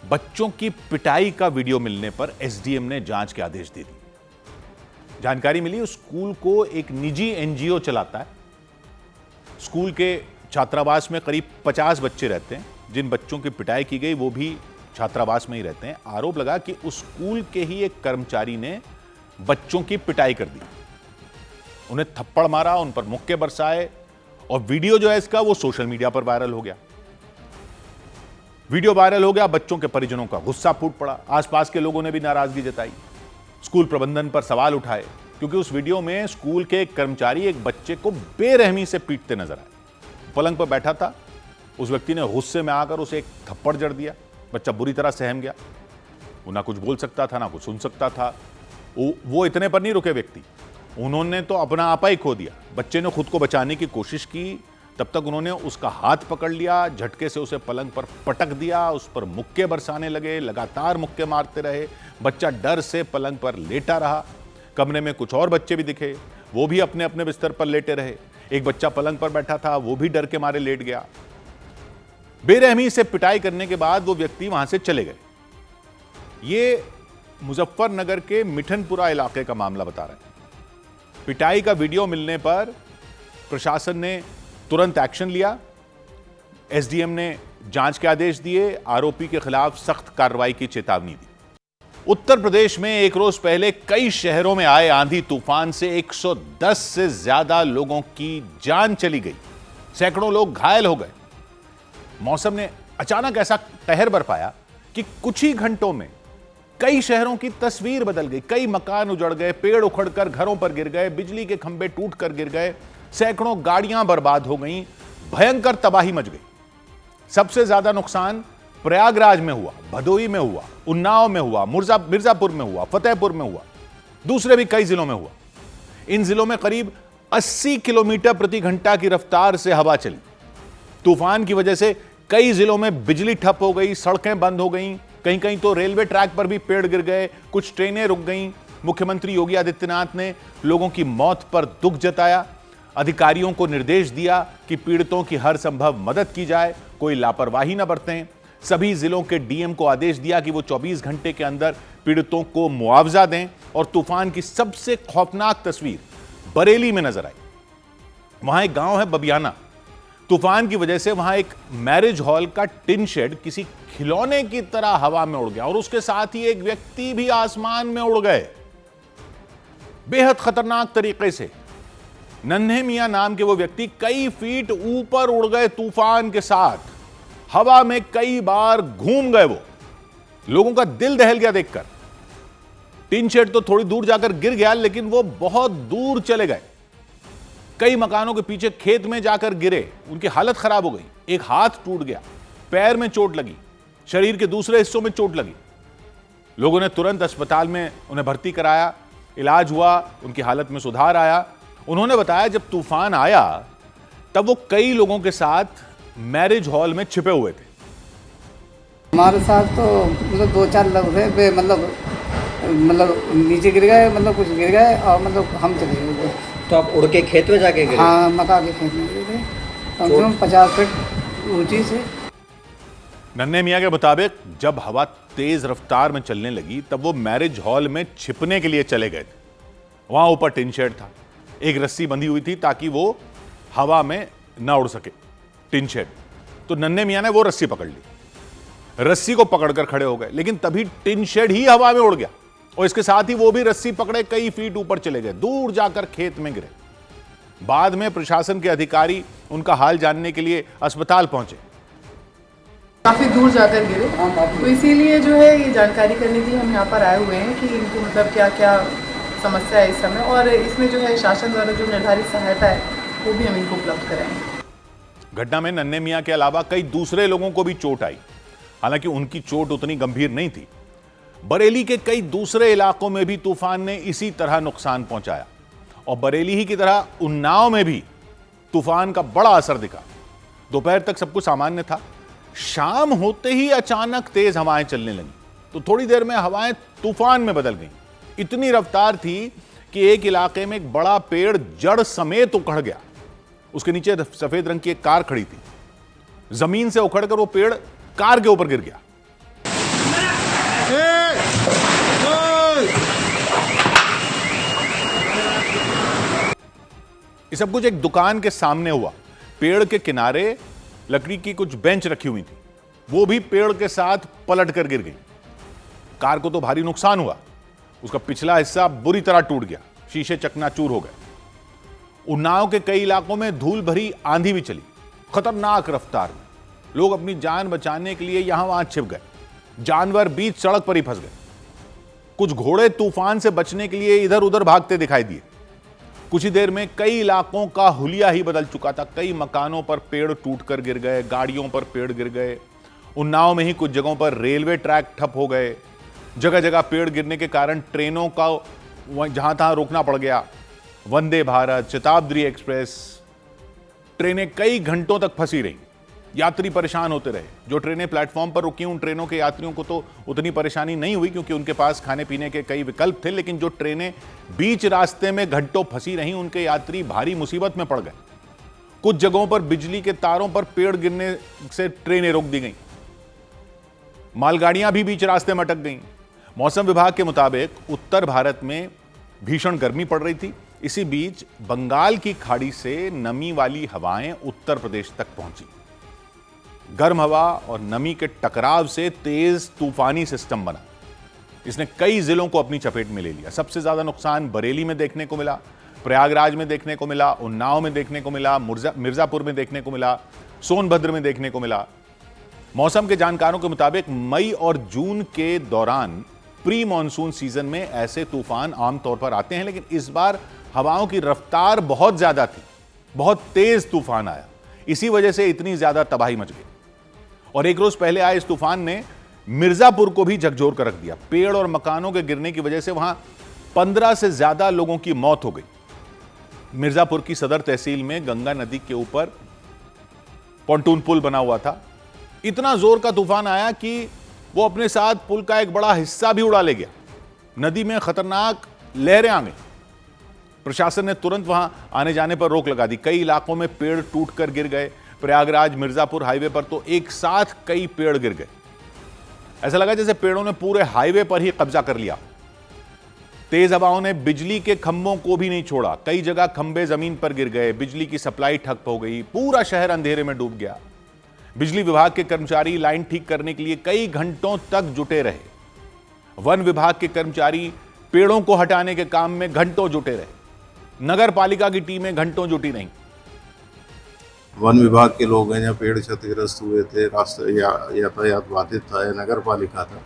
बच्चों की पिटाई का वीडियो मिलने पर एसडीएम ने जांच के आदेश दे दिए। जानकारी मिली उस स्कूल को एक निजी एनजीओ चलाता है। स्कूल के छात्रावास में करीब 50 बच्चे रहते हैं। जिन बच्चों की पिटाई की गई वो भी छात्रावास में ही रहते हैं। आरोप लगा कि उस स्कूल के ही एक कर्मचारी ने बच्चों की पिटाई कर दी। उन्हें थप्पड़ मारा, उन पर मुक्के बरसाए और वीडियो जो है इसका वो सोशल मीडिया पर वायरल हो गया। वीडियो वायरल हो गया। बच्चों के परिजनों का गुस्सा फूट पड़ा। आसपास के लोगों ने भी नाराजगी जताई। स्कूल प्रबंधन पर सवाल उठाए क्योंकि उस वीडियो में स्कूल के एक कर्मचारी एक बच्चे को बेरहमी से पीटते नजर आए। पलंग पर बैठा था। उस व्यक्ति ने गुस्से में आकर उसे एक थप्पड़ जड़ दिया। बच्चा बुरी तरह सहम गया। वो ना कुछ बोल सकता था ना कुछ सुन सकता था। वो इतने पर नहीं रुके व्यक्ति, उन्होंने तो अपना आपा ही खो दिया। बच्चे ने खुद को बचाने की कोशिश की, तब तक उन्होंने उसका हाथ पकड़ लिया, झटके से उसे पलंग पर पटक दिया, उस पर मुक्के बरसाने लगे, लगातार मुक्के मारते रहे। बच्चा डर से पलंग पर लेटा रहा। कमरे में कुछ और बच्चे भी दिखे, वो भी अपने अपने बिस्तर पर लेटे रहे। एक बच्चा पलंग पर बैठा था, वो भी डर के मारे लेट गया। बेरहमी से पिटाई करने के बाद वो व्यक्ति वहां से चले गए। ये मुजफ्फरनगर के मिठनपुरा इलाके का मामला बता रहे हैं। पिटाई का वीडियो मिलने पर प्रशासन ने तुरंत एक्शन लिया। एसडीएम ने जांच के आदेश दिए, आरोपी के खिलाफ सख्त कार्रवाई की चेतावनी दी। उत्तर प्रदेश में एक रोज पहले कई शहरों में आए आंधी तूफान से 110 से ज्यादा लोगों की जान चली गई, सैकड़ों लोग घायल हो गए। मौसम ने अचानक ऐसा कहर बरपाया कि कुछ ही घंटों में कई शहरों की तस्वीर बदल गई। कई मकान उजड़ गए, पेड़ उखड़कर घरों पर गिर गए, बिजली के खंभे टूटकर गिर गए, सैकड़ों गाड़ियां बर्बाद हो गईं, भयंकर तबाही मच गई। सबसे ज्यादा नुकसान प्रयागराज में हुआ, भदोही में हुआ, उन्नाव में हुआ, मिर्जापुर में हुआ, फतेहपुर में हुआ, दूसरे भी कई जिलों में हुआ। इन जिलों में करीब 80 किलोमीटर प्रति घंटा की रफ्तार से हवा चली। तूफान की वजह से कई जिलों में बिजली ठप हो गई, सड़कें बंद हो गईं, कहीं कहीं तो रेलवे ट्रैक पर भी पेड़ गिर गए, कुछ ट्रेनें रुक गईं। मुख्यमंत्री योगी आदित्यनाथ ने लोगों की मौत पर दुख जताया, अधिकारियों को निर्देश दिया कि पीड़ितों की हर संभव मदद की जाए, कोई लापरवाही न बरतें। सभी जिलों के डीएम को आदेश दिया कि वो 24 घंटे के अंदर पीड़ितों को मुआवजा दें। और तूफान की सबसे खौफनाक तस्वीर बरेली में नजर आई। वहां एक गांव है बबियाना। तूफान की वजह से वहां एक मैरिज हॉल का टिन शेड किसी खिलौने की तरह हवा में उड़ गया और उसके साथ ही एक व्यक्ति भी आसमान में उड़ गए, बेहद खतरनाक तरीके से। नन्हे मियां नाम के वो व्यक्ति कई फीट ऊपर उड़ गए तूफान के साथ, हवा में कई बार घूम गए। वो लोगों का दिल दहल गया देखकर। टिन शेड तो थोड़ी दूर जाकर गिर गया, लेकिन वो बहुत दूर चले गए। कई मकानों के पीछे खेत में जाकर गिरे, उनकी हालत खराब हो गई। एक हाथ टूट गया, पैर में चोट लगी, शरीर के दूसरे हिस्सों में चोट लगी। लोगों ने तुरंत अस्पताल में उन्हें भर्ती कराया, इलाज हुआ, उनकी हालत में सुधार आया। उन्होंने बताया जब तूफान आया तब वो कई लोगों के साथ मैरिज हॉल में छिपे हुए थे। हमारे साथ तो मतलब 2-4 लोग थे, मतलब नीचे गिर गए, मतलब कुछ गिर गए और मतलब हम चले गए। तो आप उड़ के खेत में जाके गिरे? हाँ, मकान के खेत में गिरे थे, कम से कम 50 फीट ऊंची से। नन्हे मियां के मुताबिक जब हवा तेज रफ्तार में चलने लगी तब वो मैरिज हॉल में छिपने के लिए चले गए थे। वहां ऊपर टिन शेड था, एक रस्सी बंधी हुई थी ताकि वो हवा में न उड़ सके टिन शेड। तो नन्हे मियां ने वो रस्सी पकड़ ली, रस्सी को पकड़कर खड़े हो गए, लेकिन तभी टिन शेड ही हवा में उड़ गया और इसके साथ ही वो भी रस्सी पकड़े कई फीट ऊपर चले गए, दूर जाकर खेत में गिरे। बाद में प्रशासन के अधिकारी उनका हाल जानने के लिए अस्पताल पहुंचे। काफी दूर जाकर गिरे, तो इसीलिए जो है ये जानकारी करने के लिए हम यहाँ पर आए हुए हैं कि इनको मतलब क्या क्या समस्या है इस समय, और इसमें जो है शासन द्वारा जो निर्धारित सहायता है वो भी हम इनको उपलब्ध कराएंगे। घटना में नन्हे मियां के अलावा कई दूसरे लोगों को भी चोट आई, हालांकि उनकी चोट उतनी गंभीर नहीं थी। बरेली के कई दूसरे इलाकों में भी तूफान ने इसी तरह नुकसान पहुंचाया और बरेली ही की तरह उन्नाव में भी तूफान का बड़ा असर दिखा। दोपहर तक सब कुछ सामान्य था, शाम होते ही अचानक तेज हवाएं चलने लगी, तो थोड़ी देर में हवाएं तूफान में बदल गईं। इतनी रफ्तार थी कि एक इलाके में एक बड़ा पेड़ जड़ समेत उखड़ गया। उसके नीचे सफेद रंग की एक कार खड़ी थी, जमीन से उखड़कर वो पेड़ कार के ऊपर गिर गया। ये सब कुछ एक दुकान के सामने हुआ। पेड़ के किनारे लकड़ी की कुछ बेंच रखी हुई थी, वो भी पेड़ के साथ पलट कर गिर गई। कार को तो भारी नुकसान हुआ, उसका पिछला हिस्सा बुरी तरह टूट गया, शीशे चकनाचूर हो गए। उन्नाव के कई इलाकों में धूल भरी आंधी भी चली, खतरनाक रफ्तार में। लोग अपनी जान बचाने के लिए यहां वहां छिप गए, जानवर बीच सड़क पर ही फंस गए। कुछ घोड़े तूफान से बचने के लिए इधर उधर भागते दिखाई दिए। कुछ ही देर में कई इलाकों का हुलिया ही बदल चुका था। कई मकानों पर पेड़ टूटकर गिर गए, गाड़ियों पर पेड़ गिर गए। उन्नाव में ही कुछ जगहों पर रेलवे ट्रैक ठप हो गए। जगह जगह पेड़ गिरने के कारण ट्रेनों का जहां तहां रोकना पड़ गया। वंदे भारत, शताब्दी एक्सप्रेस ट्रेनें कई घंटों तक फंसी रहीं, यात्री परेशान होते रहे। जो ट्रेनें प्लेटफॉर्म पर रुकी, उन ट्रेनों के यात्रियों को तो उतनी परेशानी नहीं हुई क्योंकि उनके पास खाने पीने के कई विकल्प थे, लेकिन जो ट्रेनें बीच रास्ते में घंटों फंसी रहीं, उनके यात्री भारी मुसीबत में पड़ गए। कुछ जगहों पर बिजली के तारों पर पेड़ गिरने से ट्रेनें रोक दी गईं। मालगाड़ियां भी बीच रास्ते में अटक गईं। मौसम विभाग के मुताबिक उत्तर भारत में भीषण गर्मी पड़ रही थी इसी बीच बंगाल की खाड़ी से नमी वाली हवाएं उत्तर प्रदेश तक पहुंची। गर्म हवा और नमी के टकराव से तेज तूफानी सिस्टम बना। इसने कई जिलों को अपनी चपेट में ले लिया। सबसे ज्यादा नुकसान बरेली में देखने को मिला, प्रयागराज में देखने को मिला, उन्नाव में देखने को मिला, मिर्जापुर में देखने को मिला, सोनभद्र में देखने को मिला। मौसम के जानकारों के मुताबिक मई और जून के दौरान प्री मॉनसून सीजन में ऐसे तूफान आमतौर पर आते हैं, लेकिन इस बार हवाओं की रफ्तार बहुत ज्यादा थी, बहुत तेज तूफान आया। इसी वजह से इतनी ज्यादा तबाही मच गई। और एक रोज पहले आए इस तूफान ने मिर्जापुर को भी झकझोर कर रख दिया। पेड़ और मकानों के गिरने की वजह से वहां 15 से ज्यादा लोगों की मौत हो गई। मिर्जापुर की सदर तहसील में गंगा नदी के ऊपर पॉन्टून पुल बना हुआ था। इतना जोर का तूफान आया कि वो अपने साथ पुल का एक बड़ा हिस्सा भी उड़ा ले गया। नदी में खतरनाक लहरें आ गई। प्रशासन ने तुरंत वहां आने जाने पर रोक लगा दी। कई इलाकों में पेड़ टूटकर गिर गए। प्रयागराज मिर्जापुर हाईवे पर तो एक साथ कई पेड़ गिर गए। ऐसा लगा जैसे पेड़ों ने पूरे हाईवे पर ही कब्जा कर लिया। तेज हवाओं ने बिजली के खंभों को भी नहीं छोड़ा। कई जगह खंभे जमीन पर गिर गए। बिजली की सप्लाई ठप हो गई। पूरा शहर अंधेरे में डूब गया। बिजली विभाग के कर्मचारी लाइन ठीक करने के लिए कई घंटों तक जुटे रहे। वन विभाग के कर्मचारी पेड़ों को हटाने के काम में घंटों जुटे रहे। नगर पालिका की टीमें घंटों जुटी रहीं। वन विभाग के लोग हैं, जहाँ पेड़ क्षतिग्रस्त हुए थे, रास्ते यातायात बाधित था, या नगर पालिका था,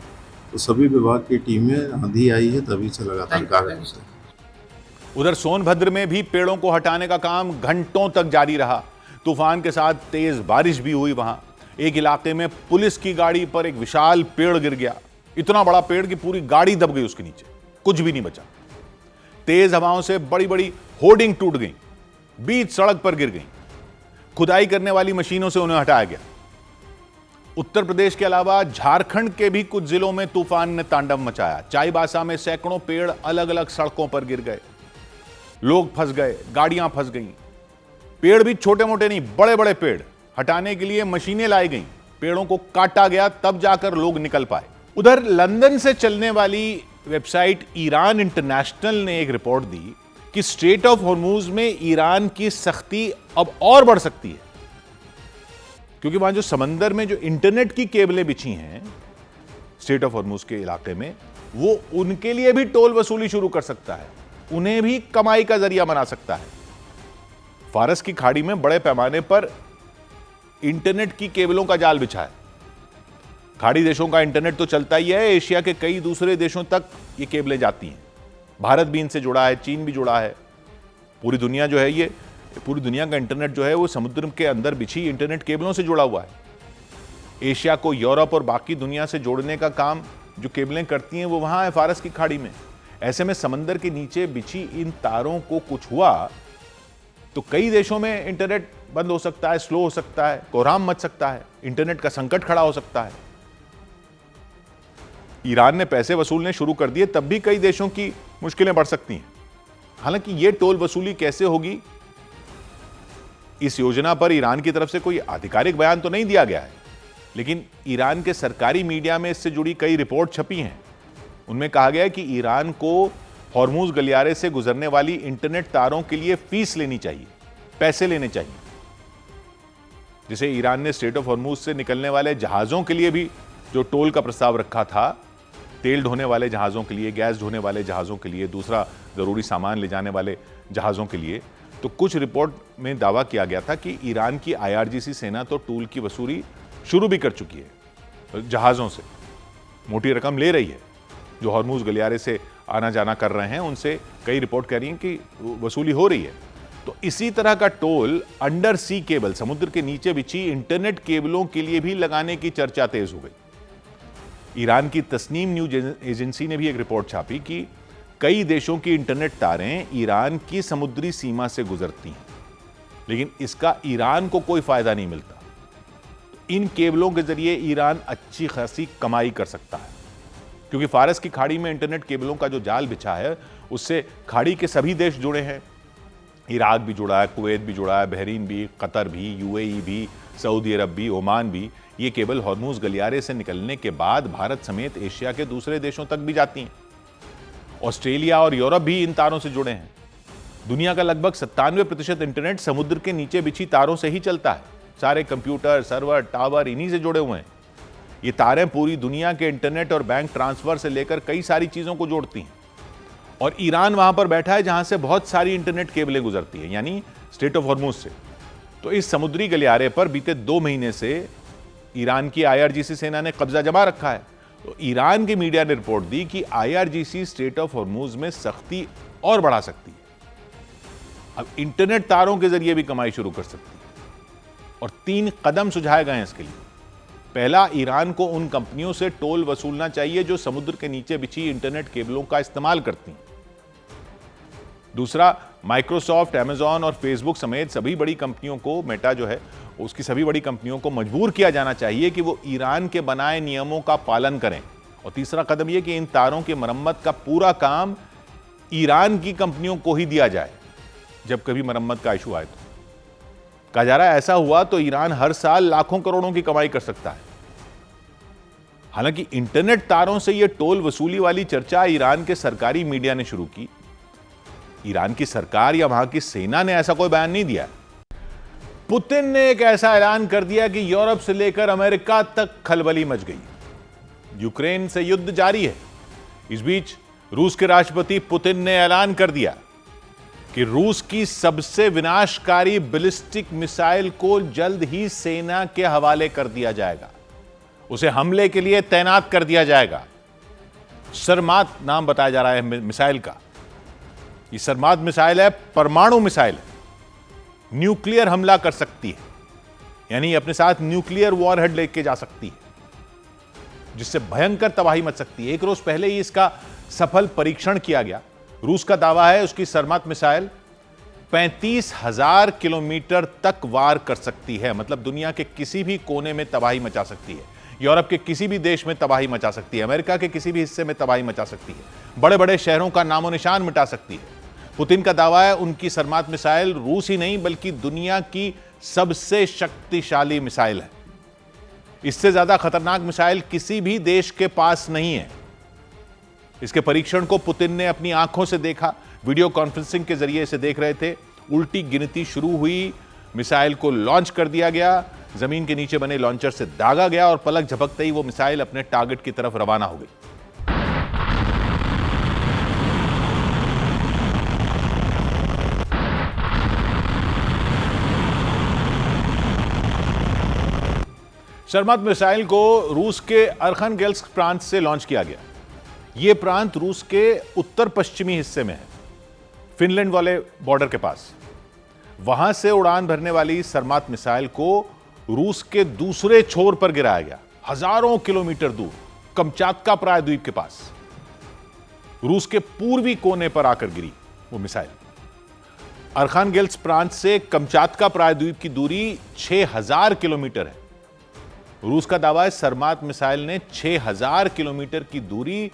तो सभी विभाग की टीमें आंधी आई है तभी से लगातार कार्य करते हैं। उधर सोनभद्र में भी पेड़ों को हटाने का काम घंटों तक जारी रहा। तूफान के साथ तेज बारिश भी हुई। वहां एक इलाके में पुलिस की गाड़ी पर एक विशाल पेड़ गिर गया। इतना बड़ा पेड़ कि पूरी गाड़ी दब गई उसके नीचे, कुछ भी नहीं बचा। तेज हवाओं से बड़ी बड़ी होर्डिंग टूट गई, बीच सड़क पर गिर गई। खुदाई करने वाली मशीनों से उन्हें हटाया गया। उत्तर प्रदेश के अलावा झारखंड के भी कुछ जिलों में तूफान ने तांडव मचाया। चाईबासा में सैकड़ों पेड़ अलग अलग सड़कों पर गिर गए। लोग फंस गए, गाड़ियां फंस गईं। पेड़ भी छोटे मोटे नहीं, बड़े बड़े पेड़ हटाने के लिए मशीनें लाई गईं। पेड़ों को काटा गया, तब जाकर लोग निकल पाए। उधर लंदन से चलने वाली वेबसाइट ईरान इंटरनेशनल ने एक रिपोर्ट दी कि स्ट्रेट ऑफ हॉर्मूज में ईरान की सख्ती अब और बढ़ सकती है, क्योंकि वहां जो समंदर में जो इंटरनेट की केबलें बिछी हैं स्ट्रेट ऑफ हॉर्मूज के इलाके में, वो उनके लिए भी टोल वसूली शुरू कर सकता है, उन्हें भी कमाई का जरिया बना सकता है। फारस की खाड़ी में बड़े पैमाने पर इंटरनेट की केबलों का जाल बिछा है। खाड़ी देशों का इंटरनेट तो चलता ही है, एशिया के कई दूसरे देशों तक ये केबलें जाती हैं। भारत भी इनसे जुड़ा है, चीन भी जुड़ा है। पूरी दुनिया जो है, ये पूरी दुनिया का इंटरनेट जो है वो समुद्र के अंदर बिछी इंटरनेट केबलों से जुड़ा हुआ है। एशिया को यूरोप और बाकी दुनिया से जोड़ने का काम जो केबलें करती हैं वो वहां है, फारस की खाड़ी में। ऐसे में समंदर के नीचे बिछी इन तारों को कुछ हुआ तो कई देशों में इंटरनेट बंद हो सकता है, स्लो हो सकता है, कोहराम मच सकता है, इंटरनेट का संकट खड़ा हो सकता है। ईरान ने पैसे वसूलने शुरू कर दिए, तब भी कई देशों की मुश्किलें बढ़ सकती हैं। हालांकि यह टोल वसूली कैसे होगी, इस योजना पर ईरान की तरफ से कोई आधिकारिक बयान तो नहीं दिया गया है, लेकिन ईरान के सरकारी मीडिया में इससे जुड़ी कई रिपोर्ट छपी हैं। उनमें कहा गया है कि ईरान को हॉर्मूज गलियारे से गुजरने वाली इंटरनेट तारों के लिए फीस लेनी चाहिए, पैसे लेने चाहिए। जिसे ईरान ने स्ट्रेट ऑफ हॉर्मूज से निकलने वाले जहाजों के लिए भी जो टोल का प्रस्ताव रखा था, तेल ढोने वाले जहाजों के लिए, गैस ढोने वाले जहाजों के लिए, दूसरा जरूरी सामान ले जाने वाले जहाजों के लिए, तो कुछ रिपोर्ट में दावा किया गया था कि ईरान की IRGC सेना तो टोल की वसूली शुरू भी कर चुकी है। जहाजों से मोटी रकम ले रही है। जो हॉर्मूज गलियारे से आना जाना कर रहे हैं उनसे कई रिपोर्ट कह रही हैं कि वसूली हो रही है। तो इसी तरह का टोल अंडर सी केबल, समुद्र के नीचे बिछी इंटरनेट केबलों के लिए भी लगाने की चर्चा तेज हो गई। ईरान की तस्नीम न्यूज एजेंसी ने भी एक रिपोर्ट छापी कि कई देशों की इंटरनेट तारें ईरान की समुद्री सीमा से गुजरती हैं, लेकिन इसका ईरान को कोई फायदा नहीं मिलता। इन केबलों के जरिए ईरान अच्छी खासी कमाई कर सकता है, क्योंकि फारस की खाड़ी में इंटरनेट केबलों का जो जाल बिछा है उससे खाड़ी के सभी देश जुड़े हैं। इराक भी जुड़ा है, कुवैत भी जुड़ा है, बहरीन भी, कतर भी, UAE भी, सऊदी अरब भी, ओमान भी। ये केबल हॉर्मूज गलियारे से निकलने के बाद भारत समेत एशिया के दूसरे देशों तक भी जाती हैं। ऑस्ट्रेलिया और यूरोप भी इन तारों से जुड़े हैं। दुनिया का लगभग 97% इंटरनेट समुद्र के नीचे बिछी तारों से ही चलता है। सारे कंप्यूटर, सर्वर, टावर इन्हीं से जुड़े हुए हैं। ये तारें पूरी दुनिया के इंटरनेट और बैंक ट्रांसफर से लेकर कई सारी चीजों को जोड़ती हैं। और ईरान वहां पर बैठा है जहां से बहुत सारी इंटरनेट केबलें गुजरती हैं, यानी स्ट्रेट ऑफ हॉर्मुज से। तो इस समुद्री गलियारे पर बीते 2 महीने से ईरान की IRGC सेना ने कब्जा जमा रखा है। तो ईरान की मीडिया ने रिपोर्ट दी कि IRGC स्ट्रेट ऑफ हॉर्मुज में सख्ती और बढ़ा सकती है। अब इंटरनेट तारों के जरिए भी कमाई शुरू कर सकती है। और 3 कदम सुझाए गए हैं इसके लिए। पहला, ईरान को उन कंपनियों से टोल वसूलना चाहिए जो समुद्र के नीचे बिछी इंटरनेट केबलों का इस्तेमाल करती हैं। दूसरा, माइक्रोसॉफ्ट, अमेजॉन और फेसबुक समेत सभी बड़ी कंपनियों को, मेटा जो है उसकी सभी बड़ी कंपनियों को मजबूर किया जाना चाहिए कि वो ईरान के बनाए नियमों का पालन करें। और तीसरा कदम यह कि इन तारों की मरम्मत का पूरा काम ईरान की कंपनियों को ही दिया जाए जब कभी मरम्मत का इशू आए। तो कहा जा रहा है ऐसा हुआ तो ईरान हर साल लाखों करोड़ों की कमाई कर सकता है। हालांकि इंटरनेट तारों से यह टोल वसूली वाली चर्चा ईरान के सरकारी मीडिया ने शुरू की। ईरान की सरकार या वहां की सेना ने ऐसा कोई बयान नहीं दिया। पुतिन ने एक ऐसा ऐलान कर दिया कि यूरोप से लेकर अमेरिका तक खलबली मच गई। यूक्रेन से युद्ध जारी है। इस बीच रूस के राष्ट्रपति पुतिन ने ऐलान कर दिया कि रूस की सबसे विनाशकारी बैलिस्टिक मिसाइल को जल्द ही सेना के हवाले कर दिया जाएगा। उसे हमले के लिए तैनात कर दिया जाएगा। सरमात नाम बताया जा रहा है मिसाइल का। ये सरमात मिसाइल है, परमाणु मिसाइल है, न्यूक्लियर हमला कर सकती है, यानी अपने साथ न्यूक्लियर वॉरहेड लेके जा सकती है, जिससे भयंकर तबाही मच सकती है। 1 रोज पहले ही इसका सफल परीक्षण किया गया। रूस का दावा है उसकी सरमात मिसाइल 35,000 किलोमीटर तक वार कर सकती है, मतलब दुनिया के किसी भी कोने में तबाही मचा सकती है। यूरोप के किसी भी देश में तबाही मचा सकती है, अमेरिका के किसी भी हिस्से में तबाही मचा सकती है, बड़े बड़े शहरों का नामो निशान मिटा सकती है। पुतिन का दावा है उनकी सरमात मिसाइल रूस ही नहीं बल्कि दुनिया की सबसे शक्तिशाली मिसाइल है। इससे ज्यादा खतरनाक मिसाइल किसी भी देश के पास नहीं है। इसके परीक्षण को पुतिन ने अपनी आंखों से देखा। वीडियो कॉन्फ्रेंसिंग के जरिए इसे देख रहे थे। उल्टी गिनती शुरू हुई, मिसाइल को लॉन्च कर दिया गया, जमीन के नीचे बने लॉन्चर से दागा गया और पलक झपकते ही वो मिसाइल अपने टारगेट की तरफ रवाना हो गई। सरमात मिसाइल को रूस के अर्खानगेल्स्क प्रांत से लॉन्च किया गया। यह प्रांत रूस के उत्तर पश्चिमी हिस्से में है, फिनलैंड वाले बॉर्डर के पास। वहां से उड़ान भरने वाली सरमात मिसाइल को रूस के दूसरे छोर पर गिराया गया, हजारों किलोमीटर दूर, कमचातका प्रायद्वीप के पास। रूस के पूर्वी कोने पर आकर गिरी वो मिसाइल। अर्खानगेल्स्क प्रांत से कमचातका प्रायद्वीप की दूरी 6000 किलोमीटर है। रूस का दावा है सरमात मिसाइल ने 6000 किलोमीटर की दूरी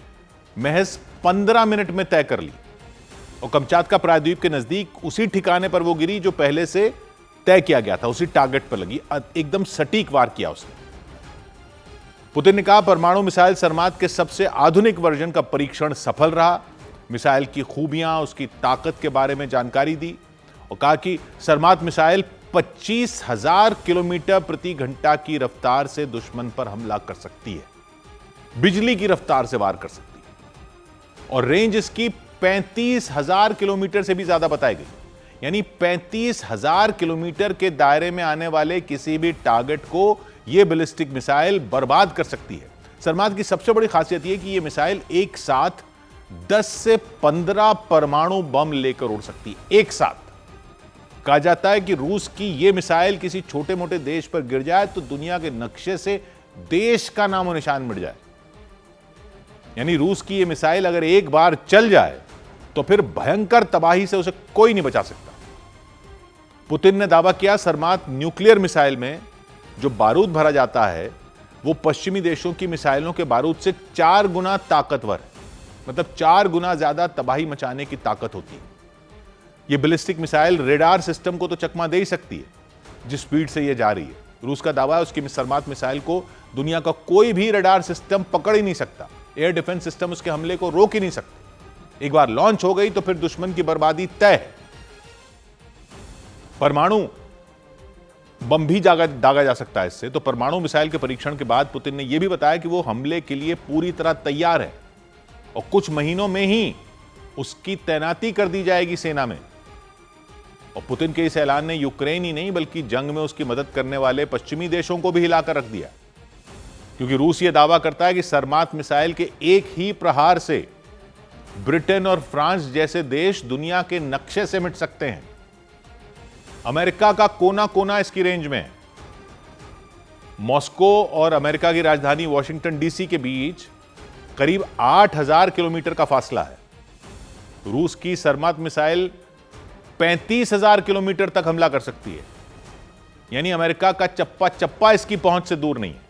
महज 15 मिनट में तय कर ली और कमचातका प्रायद्वीप के नजदीक उसी ठिकाने पर वो गिरी जो पहले से तय किया गया था, उसी टारगेट पर लगी। एकदम सटीक वार किया उसने। पुतिन ने कहा परमाणु मिसाइल सरमात के सबसे आधुनिक वर्जन का परीक्षण सफल रहा। मिसाइल की खूबियां, उसकी ताकत के बारे में जानकारी दी और कहा कि सरमात मिसाइल 25,000 किलोमीटर प्रति घंटा की रफ्तार से दुश्मन पर हमला कर सकती है, बिजली की रफ्तार से वार कर सकती है और रेंज इसकी 35,000 किलोमीटर से भी ज्यादा बताई गई, यानी 35,000 किलोमीटर के दायरे में आने वाले किसी भी टारगेट को यह बैलिस्टिक मिसाइल बर्बाद कर सकती है। सरमात की सबसे बड़ी खासियत यह कि यह मिसाइल एक साथ 10 से 15 परमाणु बम लेकर उड़ सकती है एक साथ। कहा जाता है कि रूस की यह मिसाइल किसी छोटे मोटे देश पर गिर जाए तो दुनिया के नक्शे से देश का नामो निशान मिट जाए, यानी रूस की यह मिसाइल अगर एक बार चल जाए तो फिर भयंकर तबाही से उसे कोई नहीं बचा सकता। पुतिन ने दावा किया सरमात न्यूक्लियर मिसाइल में जो बारूद भरा जाता है वो पश्चिमी देशों की मिसाइलों के बारूद से 4 गुना ताकतवर है, मतलब 4 गुना ज्यादा तबाही मचाने की ताकत होती है। यह बैलिस्टिक मिसाइल रेडार सिस्टम को तो चकमा दे ही सकती है जिस स्पीड से यह जा रही है। रूस का दावा है उसकी सरमात मिसाइल को दुनिया का कोई भी रेडार सिस्टम पकड़ ही नहीं सकता, एयर डिफेंस सिस्टम उसके हमले को रोक ही नहीं सकते। एक बार लॉन्च हो गई तो फिर दुश्मन की बर्बादी तय है। परमाणु बम भी दागा जा सकता है इससे। तो परमाणु मिसाइल के परीक्षण के बाद पुतिन ने यह भी बताया कि वो हमले के लिए पूरी तरह तैयार है और कुछ महीनों में ही उसकी तैनाती कर दी जाएगी सेना में। और पुतिन के इस ऐलान ने यूक्रेन ही नहीं बल्कि जंग में उसकी मदद करने वाले पश्चिमी देशों को भी हिलाकर रख दिया, क्योंकि रूस यह दावा करता है कि सरमात मिसाइल के एक ही प्रहार से ब्रिटेन और फ्रांस जैसे देश दुनिया के नक्शे से मिट सकते हैं। अमेरिका का कोना कोना इसकी रेंज में है। मॉस्को और अमेरिका की राजधानी वॉशिंगटन डीसी के बीच करीब 8000 किलोमीटर का फासला है। रूस की सरमात मिसाइल 35,000 किलोमीटर तक हमला कर सकती है, यानी अमेरिका का चप्पा चप्पा इसकी पहुंच से दूर नहीं है।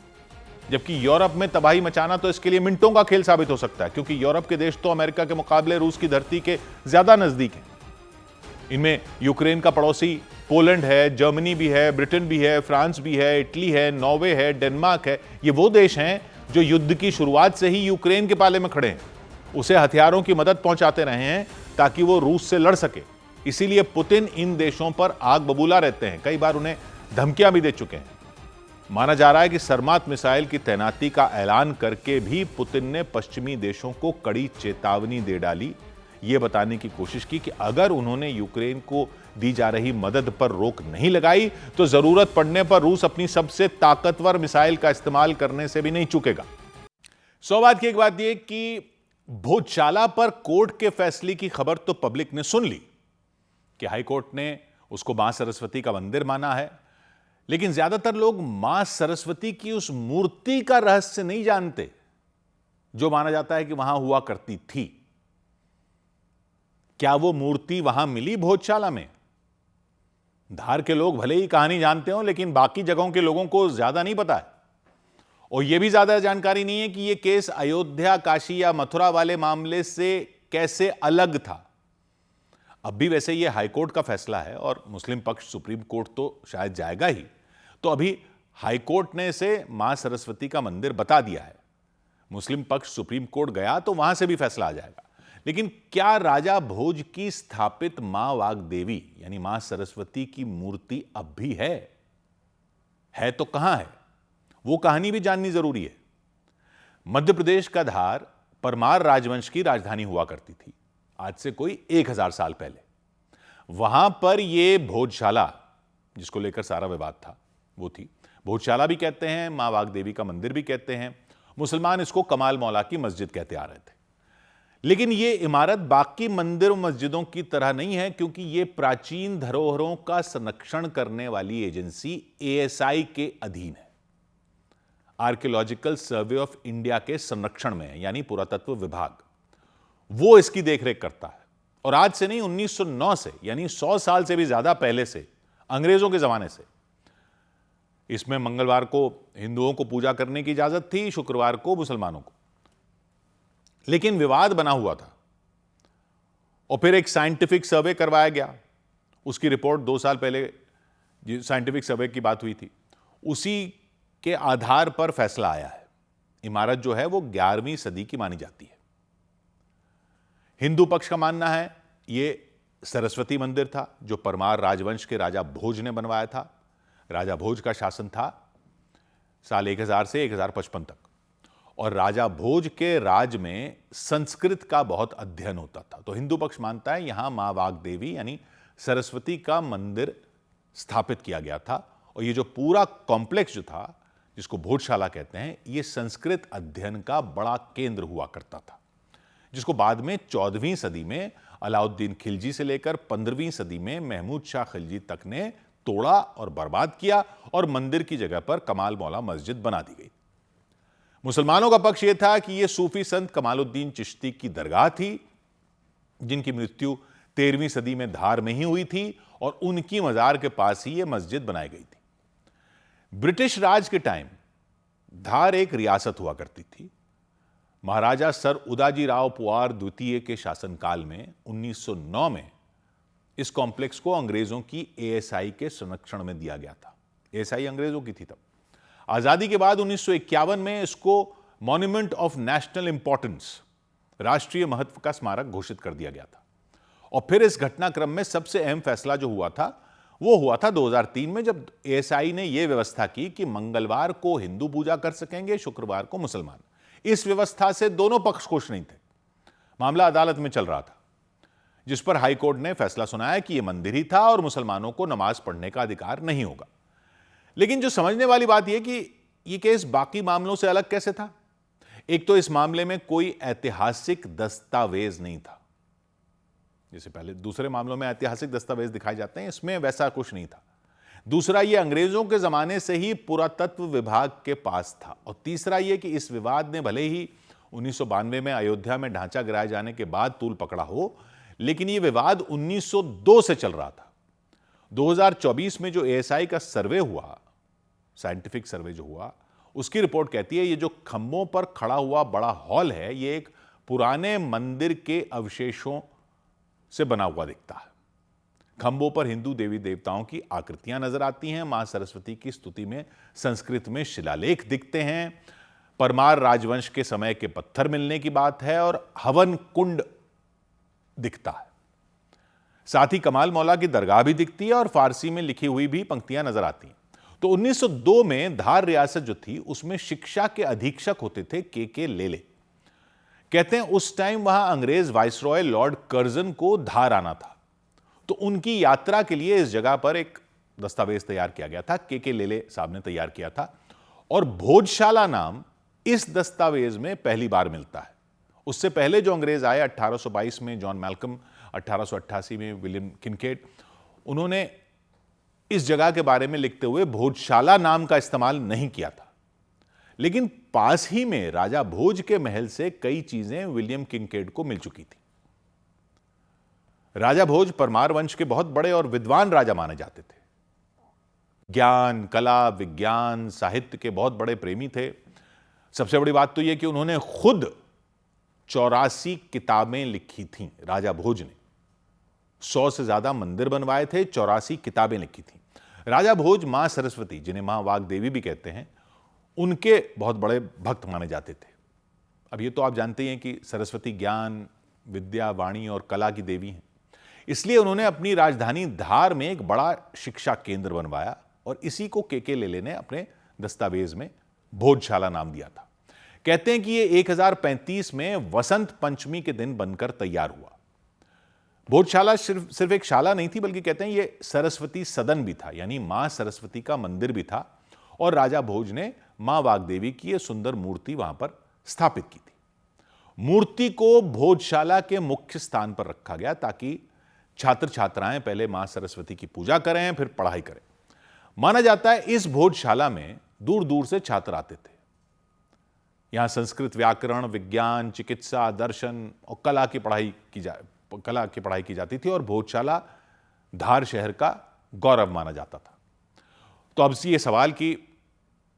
जबकि यूरोप में तबाही मचाना तो इसके लिए मिनटों का खेल साबित हो सकता है, क्योंकि यूरोप के देश तो अमेरिका के मुकाबले रूस की धरती के ज्यादा नजदीक हैं। इनमें यूक्रेन का पड़ोसी पोलैंड है, जर्मनी भी है, ब्रिटेन भी है, फ्रांस भी है, इटली है, नॉर्वे है, डेनमार्क है। ये वो देश हैं जो युद्ध की शुरुआत से ही यूक्रेन के पाले में खड़े हैं, उसे हथियारों की मदद पहुंचाते रहे हैं ताकि वो रूस से लड़ सके। इसीलिए पुतिन इन देशों पर आग बबूला रहते हैं, कई बार उन्हें धमकियां भी दे चुके हैं। माना जा रहा है कि सरमात मिसाइल की तैनाती का ऐलान करके भी पुतिन ने पश्चिमी देशों को कड़ी चेतावनी दे डाली, यह बताने की कोशिश की कि अगर उन्होंने यूक्रेन को दी जा रही मदद पर रोक नहीं लगाई तो जरूरत पड़ने पर रूस अपनी सबसे ताकतवर मिसाइल का इस्तेमाल करने से भी नहीं चूकेगा। सौभाग्य की एक बात यह कि भोजशाला पर कोर्ट के फैसले की खबर तो पब्लिक ने सुन ली कि हाईकोर्ट ने उसको मां सरस्वती का मंदिर माना है, लेकिन ज्यादातर लोग मां सरस्वती की उस मूर्ति का रहस्य नहीं जानते जो माना जाता है कि वहां हुआ करती थी। क्या वो मूर्ति वहां मिली भोजशाला में? धार के लोग भले ही कहानी जानते हो, लेकिन बाकी जगहों के लोगों को ज्यादा नहीं पता है। और यह भी ज्यादा जानकारी नहीं है कि यह केस अयोध्या, काशी या मथुरा वाले मामले से कैसे अलग था। अब भी वैसे यह हाईकोर्ट का फैसला है और मुस्लिम पक्ष सुप्रीम कोर्ट तो शायद जाएगा ही, तो अभी हाईकोर्ट ने इसे मां सरस्वती का मंदिर बता दिया है। मुस्लिम पक्ष सुप्रीम कोर्ट गया तो वहां से भी फैसला आ जाएगा। लेकिन क्या राजा भोज की स्थापित मां वाग्देवी यानी मां सरस्वती की मूर्ति अब भी है तो कहां है? वो कहानी भी जाननी जरूरी है। मध्य प्रदेश का धार परमार राजवंश की राजधानी हुआ करती थी, आज से कोई 1000 साल पहले। वहां पर यह भोजशाला जिसको लेकर सारा विवाद था वो थी। भोजशाला भी कहते हैं, मां वाग्देवी का मंदिर भी कहते हैं, मुसलमान इसको कमाल मौला की मस्जिद कहते आ रहे थे। लेकिन यह इमारत बाकी मंदिर और मस्जिदों की तरह नहीं है, क्योंकि यह प्राचीन धरोहरों का संरक्षण करने वाली एजेंसी ASI के अधीन है। आर्कियोलॉजिकल सर्वे ऑफ इंडिया के संरक्षण में है, यानी पुरातत्व विभाग वो इसकी देखरेख करता है। और आज से नहीं, 1909 से, यानी 100 साल से भी ज्यादा पहले से, अंग्रेजों के जमाने से इसमें मंगलवार को हिंदुओं को पूजा करने की इजाजत थी, शुक्रवार को मुसलमानों को। लेकिन विवाद बना हुआ था और फिर एक साइंटिफिक सर्वे करवाया गया। उसकी रिपोर्ट 2 साल पहले साइंटिफिक सर्वे की बात हुई थी, उसी के आधार पर फैसला आया है। इमारत जो है वो 11वीं सदी की मानी जाती है। हिंदू पक्ष का मानना है यह सरस्वती मंदिर था जो परमार राजवंश के राजा भोज ने बनवाया था। राजा भोज का शासन था साल 1000 से 1055 तक, और राजा भोज के राज में संस्कृत का बहुत अध्ययन होता था। तो हिंदू पक्ष मानता है यहां मां वाग्देवी यानी सरस्वती का मंदिर स्थापित किया गया था। और ये जो पूरा कॉम्प्लेक्स जो था, जिसको भोजशाला कहते हैं, ये संस्कृत अध्ययन का बड़ा केंद्र हुआ करता था, जिसको बाद में 14वीं सदी में अलाउद्दीन खिलजी से लेकर 15वीं सदी में महमूद शाह खिलजी तक ने तोड़ा और बर्बाद किया और मंदिर की जगह पर कमाल मौला मस्जिद बना दी गई। मुसलमानों का पक्ष यह था कि यह सूफी संत कमालुद्दीन चिश्ती की दरगाह थी, जिनकी मृत्यु 13वीं सदी में धार में ही हुई थी और उनकी मजार के पास ही यह मस्जिद बनाई गई थी। ब्रिटिश राज के टाइम धार एक रियासत हुआ करती थी। महाराजा सर उदाजी राव पुआर द्वितीय के शासनकाल में 1909 में इस कॉम्प्लेक्स को अंग्रेजों की ASI के संरक्षण में दिया गया था। ASI अंग्रेजों की थी तब। आजादी के बाद 1951 में इसको मॉन्यूमेंट ऑफ नेशनल इंपॉर्टेंस, राष्ट्रीय महत्व का स्मारक घोषित कर दिया गया था। और फिर इस घटनाक्रम में सबसे अहम फैसला जो हुआ था वो हुआ था 2003 में, जब एएसआई ने यह व्यवस्था की कि मंगलवार को हिंदू पूजा कर सकेंगे, शुक्रवार को मुसलमान। इस व्यवस्था से दोनों पक्ष खुश नहीं थे। मामला अदालत में चल रहा था, जिस पर हाईकोर्ट ने फैसला सुनाया कि यह मंदिर ही था और मुसलमानों को नमाज पढ़ने का अधिकार नहीं होगा। लेकिन जो समझने वाली बात यह कि यह केस बाकी मामलों से अलग कैसे था। एक तो इस मामले में कोई ऐतिहासिक दस्तावेज नहीं था, जैसे पहले दूसरे मामलों में ऐतिहासिक दस्तावेज दिखाए जाते हैं, इसमें वैसा कुछ नहीं था। दूसरा, यह अंग्रेजों के जमाने से ही पुरातत्व विभाग के पास था। और तीसरा यह कि इस विवाद ने भले ही 1992 में अयोध्या में ढांचा गिराए जाने के बाद तूल पकड़ा हो, लेकिन यह विवाद 1902 से चल रहा था। 2024 में जो एएसआई का सर्वे हुआ, साइंटिफिक सर्वे जो हुआ, उसकी रिपोर्ट कहती है ये जो खंभों पर खड़ा हुआ बड़ा हॉल है, ये एक पुराने मंदिर के अवशेषों से बना हुआ दिखता है। खंभों पर हिंदू देवी देवताओं की आकृतियां नजर आती हैं। मां सरस्वती की स्तुति में संस्कृत में शिलालेख दिखते हैं। परमार राजवंश के समय के पत्थर मिलने की बात है और हवन कुंड दिखता है। साथ ही कमाल मौला की दरगाह भी दिखती है और फारसी में लिखी हुई भी पंक्तियां नजर आती हैं। तो 1902 में धार रियासत जो थी उसमें शिक्षा के अधीक्षक होते थे के लेले। कहते हैं उस टाइम वहां अंग्रेज वाइसरॉय लॉर्ड कर्जन को धार आना था, तो उनकी यात्रा के लिए इस जगह पर एक दस्तावेज तैयार किया गया था। के लेले साहब ने तैयार किया था और भोजशाला नाम इस दस्तावेज में पहली बार मिलता है। उससे पहले जो अंग्रेज आए 1822 में जॉन मैल्कम, 1888 में विलियम किनकेड, उन्होंने इस जगह के बारे में लिखते हुए भोजशाला नाम का इस्तेमाल नहीं किया था। लेकिन पास ही में राजा भोज के महल से कई चीजें विलियम किनकेड को मिल चुकी थी। राजा भोज परमार वंश के बहुत बड़े और विद्वान राजा माने जाते थे। ज्ञान, कला, विज्ञान, साहित्य के बहुत बड़े प्रेमी थे। सबसे बड़ी बात तो यह कि उन्होंने खुद 84 किताबें लिखी थीं। राजा भोज ने 100 से ज्यादा मंदिर बनवाए थे, 84 किताबें लिखी थीं। राजा भोज मां सरस्वती, जिन्हें मां वाग्देवी भी कहते हैं, उनके बहुत बड़े भक्त माने जाते थे। अब ये तो आप जानते ही हैं कि सरस्वती ज्ञान, विद्या, वाणी और कला की देवी हैं। इसलिए उन्होंने अपनी राजधानी धार में एक बड़ा शिक्षा केंद्र बनवाया और इसी को के लेले ने अपने दस्तावेज में भोजशाला नाम दिया था। कहते हैं कि यह 1035 में वसंत पंचमी के दिन बनकर तैयार हुआ। भोजशाला सिर्फ एक शाला नहीं थी, बल्कि कहते हैं यह सरस्वती सदन भी था, यानी मां सरस्वती का मंदिर भी था। और राजा भोज ने मां वाग्देवी की यह सुंदर मूर्ति वहां पर स्थापित की थी। मूर्ति को भोजशाला के मुख्य स्थान पर रखा गया ताकि छात्र छात्राएं पहले मां सरस्वती की पूजा करें, फिर पढ़ाई करें। माना जाता है इस भोजशाला में दूर दूर से छात्र आते थे। यहां संस्कृत, व्याकरण, विज्ञान, चिकित्सा, दर्शन और कला की पढ़ाई की जाती थी और भोजशाला धार शहर का गौरव माना जाता था। तो अब ये सवाल कि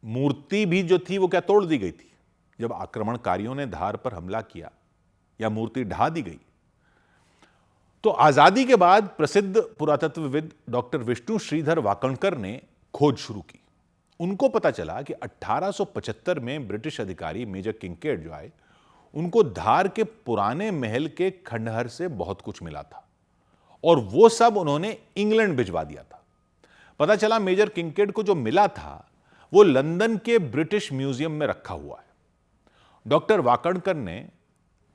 मूर्ति भी जो थी वो क्या तोड़ दी गई थी जब आक्रमणकारियों ने धार पर हमला किया, या मूर्ति ढा दी गई? तो आजादी के बाद प्रसिद्ध पुरातत्वविद डॉक्टर विष्णु श्रीधर वाकणकर ने खोज शुरू की। उनको पता चला कि 1875 में ब्रिटिश अधिकारी मेजर किंकेड जो आए, उनको धार के पुराने महल के खंडहर से बहुत कुछ मिला था और वो सब उन्होंने इंग्लैंड भिजवा दिया था। पता चला मेजर किंकेड को जो मिला था वो लंदन के ब्रिटिश म्यूजियम में रखा हुआ है। डॉक्टर वाकणकर ने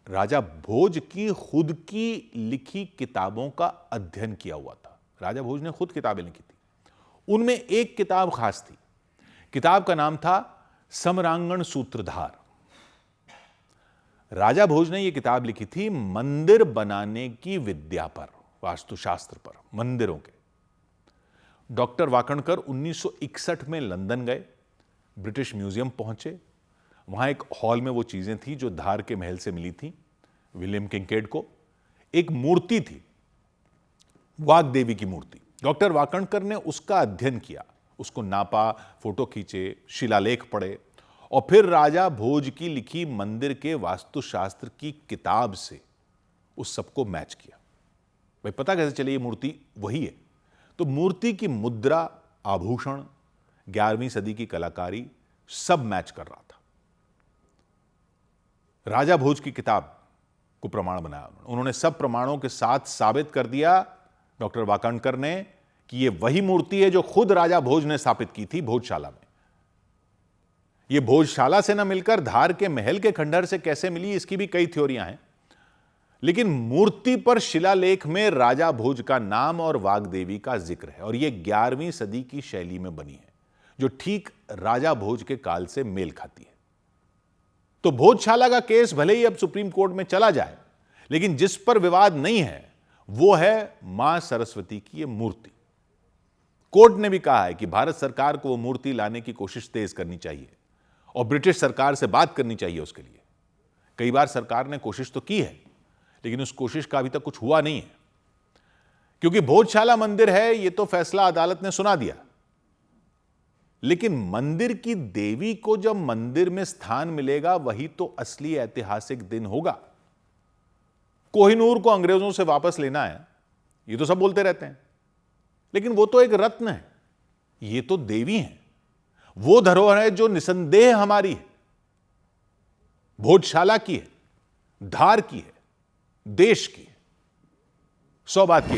राजा भोज की खुद की लिखी किताबों का अध्ययन किया हुआ था। राजा भोज ने खुद किताबें लिखी थी, उनमें एक किताब खास थी। किताब का नाम था समरांगण सूत्रधार। राजा भोज ने यह किताब लिखी थी मंदिर बनाने की विद्या पर, वास्तुशास्त्र पर, मंदिरों के। डॉक्टर वाकणकर 1961 में लंदन गए, ब्रिटिश म्यूजियम पहुंचे। वहां एक हॉल में वो चीजें थी जो धार के महल से मिली थी विलियम किंकेड को। एक मूर्ति थी, वाग्देवी की मूर्ति। डॉक्टर वाकणकर ने उसका अध्ययन किया, उसको नापा, फोटो खींचे, शिलालेख पढ़े और फिर राजा भोज की लिखी मंदिर के वास्तुशास्त्र की किताब से उस सबको मैच किया। भाई पता कैसे चले ये मूर्ति वही है? तो मूर्ति की मुद्रा, आभूषण, 11वीं सदी की कलाकारी सब मैच कर रहा था। राजा भोज की किताब को प्रमाण बनाया उन्होंने सब प्रमाणों के साथ साबित कर दिया डॉक्टर वाकणकर ने कि यह वही मूर्ति है जो खुद राजा भोज ने स्थापित की थी भोजशाला में। यह भोजशाला से न मिलकर धार के महल के खंडहर से कैसे मिली, इसकी भी कई थ्योरियां हैं, लेकिन मूर्ति पर शिलालेख में राजा भोज का नाम और वाग्देवी का जिक्र है और यह 11वीं सदी की शैली में बनी है, जो ठीक राजा भोज के काल से मेल खाती है। तो भोजशाला का केस भले ही अब सुप्रीम कोर्ट में चला जाए, लेकिन जिस पर विवाद नहीं है वो है मां सरस्वती की यह मूर्ति। कोर्ट ने भी कहा है कि भारत सरकार को वो मूर्ति लाने की कोशिश तेज करनी चाहिए और ब्रिटिश सरकार से बात करनी चाहिए उसके लिए। कई बार सरकार ने कोशिश तो की है, लेकिन उस कोशिश का अभी तक कुछ हुआ नहीं है, क्योंकि भोजशाला मंदिर है ये तो फैसला अदालत ने सुना दिया, लेकिन मंदिर की देवी को जब मंदिर में स्थान मिलेगा वही तो असली ऐतिहासिक दिन होगा। कोहिनूर को अंग्रेजों से वापस लेना है ये तो सब बोलते रहते हैं, लेकिन वो तो एक रत्न है, ये तो देवी है, वो धरोहर है जो निसंदेह हमारी है, भोजशाला की है, धार की है, देश की है। 100 बात की